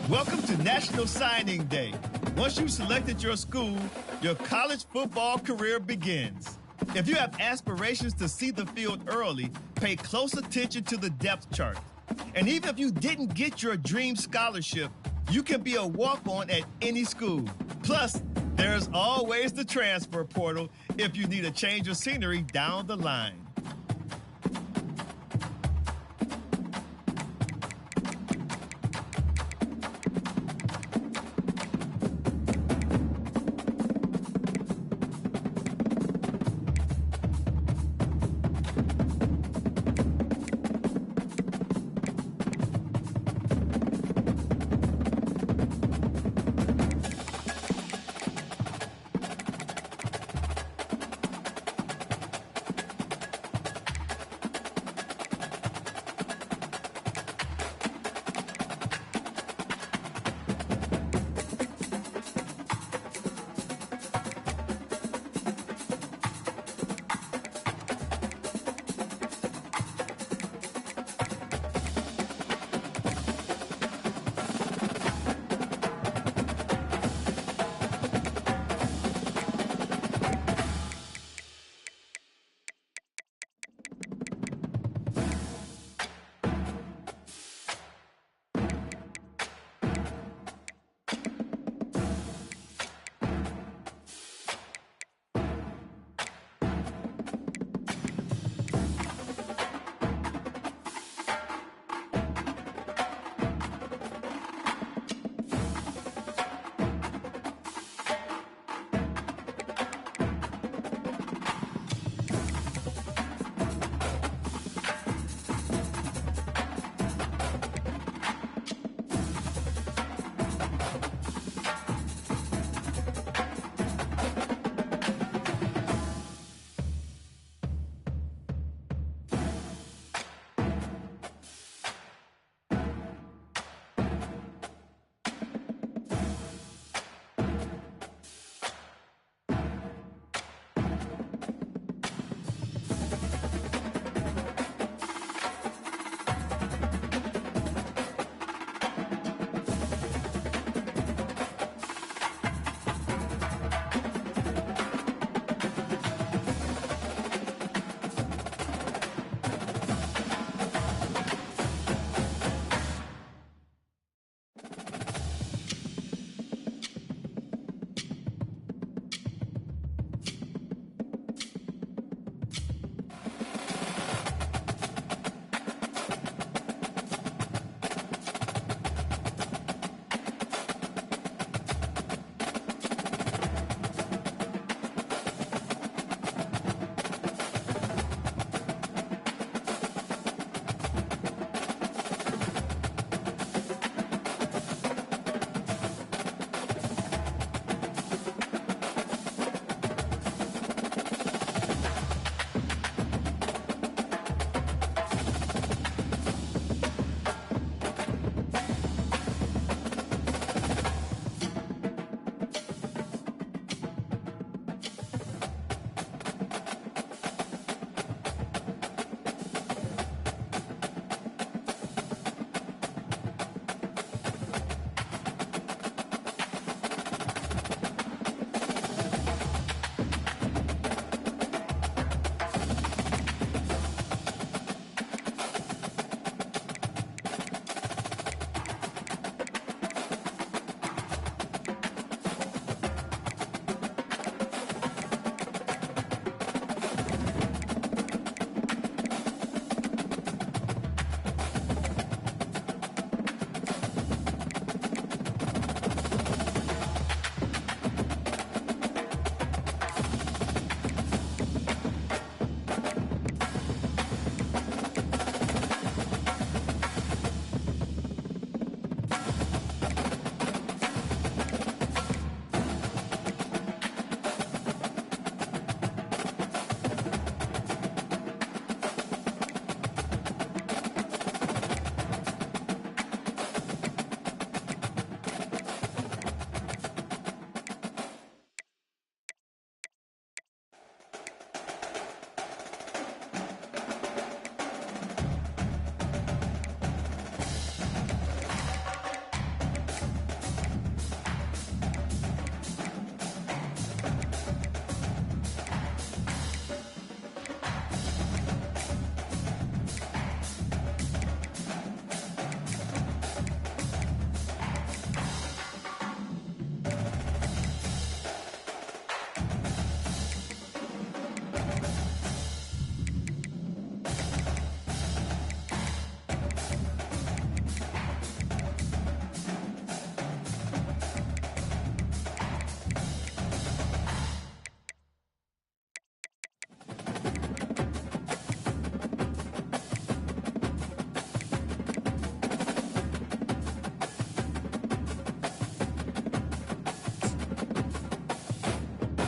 Welcome to National Signing Day. Once you've selected your school, your college football career begins. If you have aspirations to see the field early, pay close attention to the depth chart. And even if you didn't get your dream scholarship, you can be a walk-on at any school. Plus, there's always the transfer portal if you need a change of scenery down the line.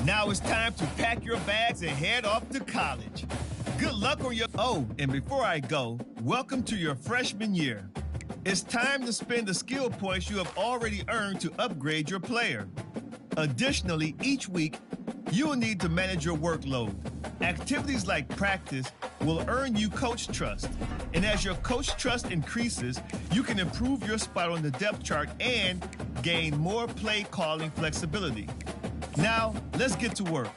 Now it's time to pack your bags and head off to college. Good luck on your... Oh, and before I go, welcome to your freshman year. It's time to spend the skill points you have already earned to upgrade your player. Additionally, each week, you will need to manage your workload. Activities like practice will earn you coach trust. And as your coach trust increases, you can improve your spot on the depth chart and gain more play calling flexibility. Now, let's get to work.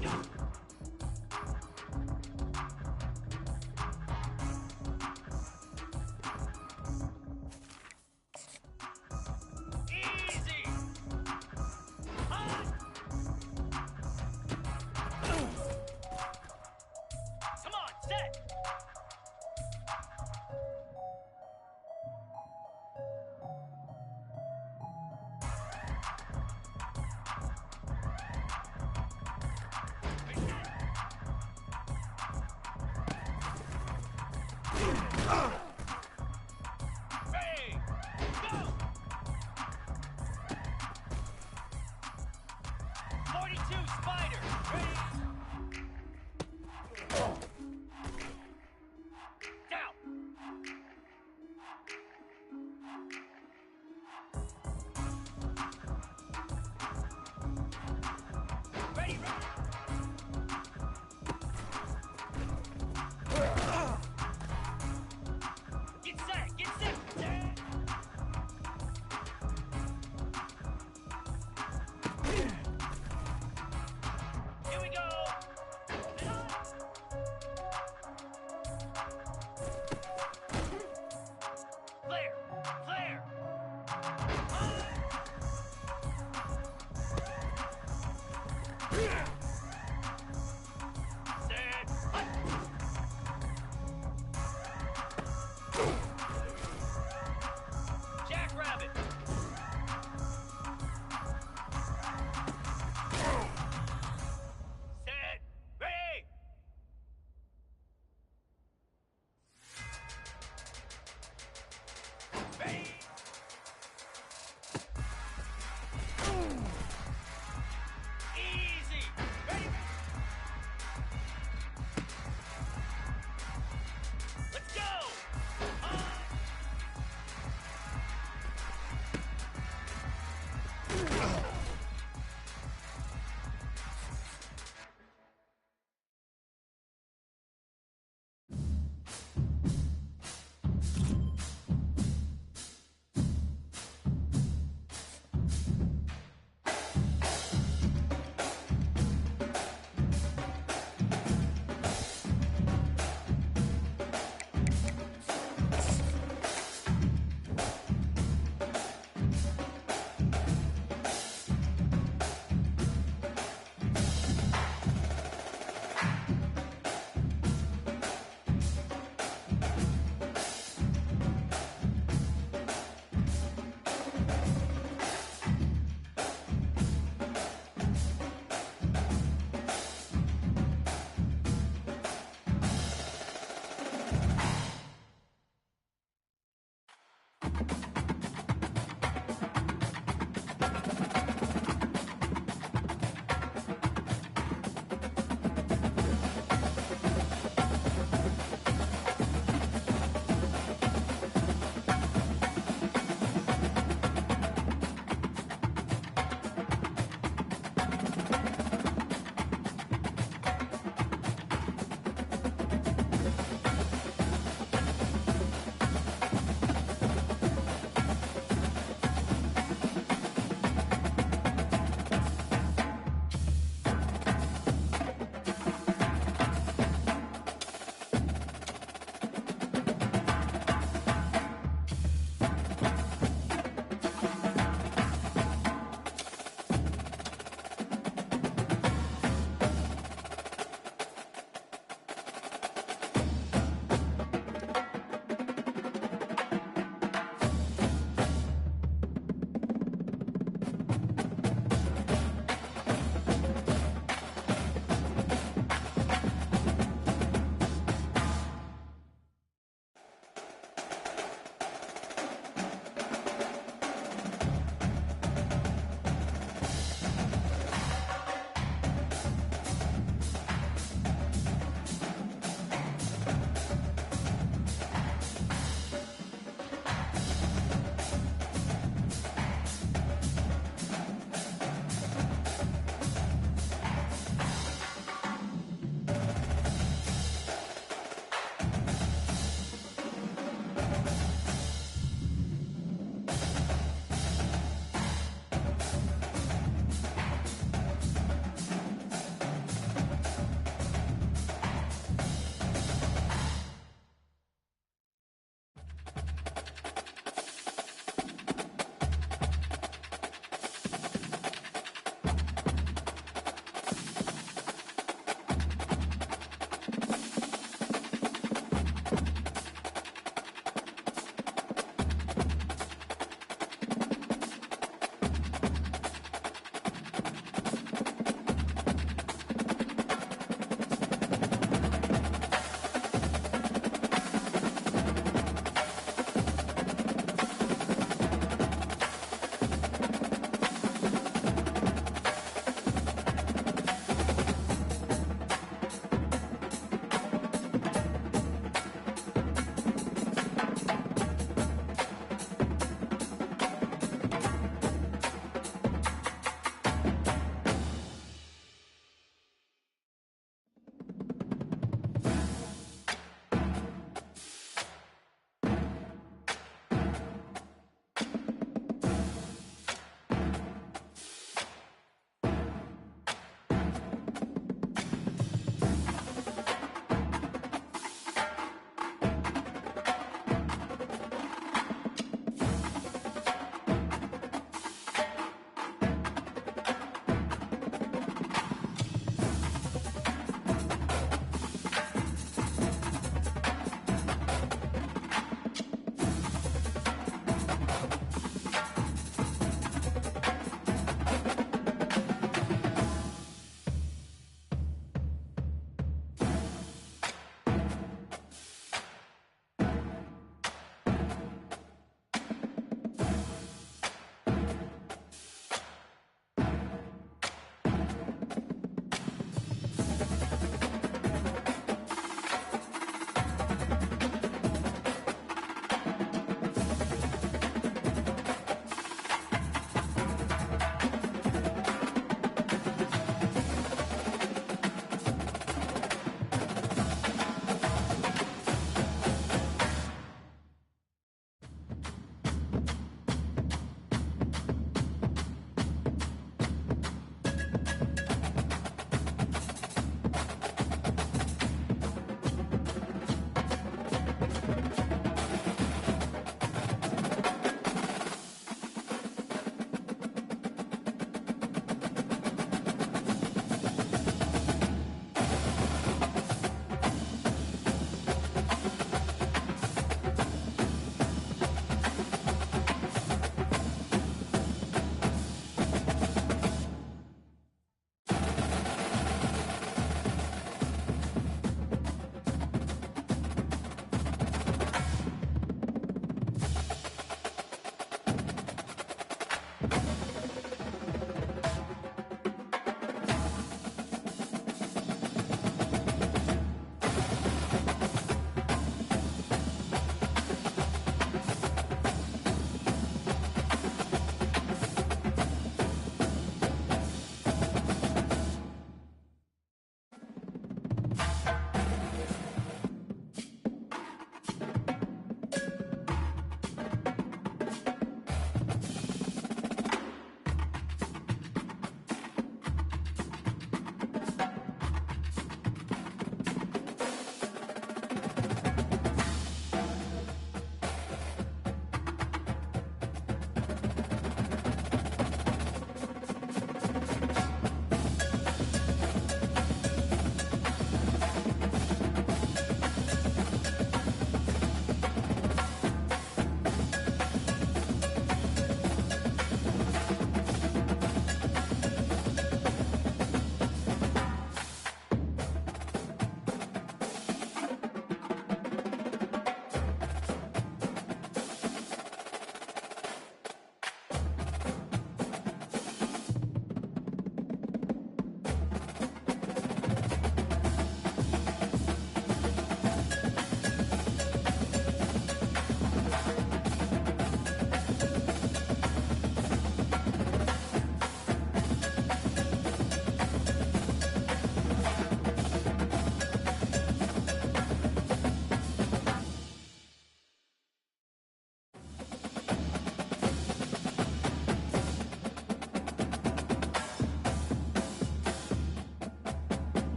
Easy. Hot. Come on, set.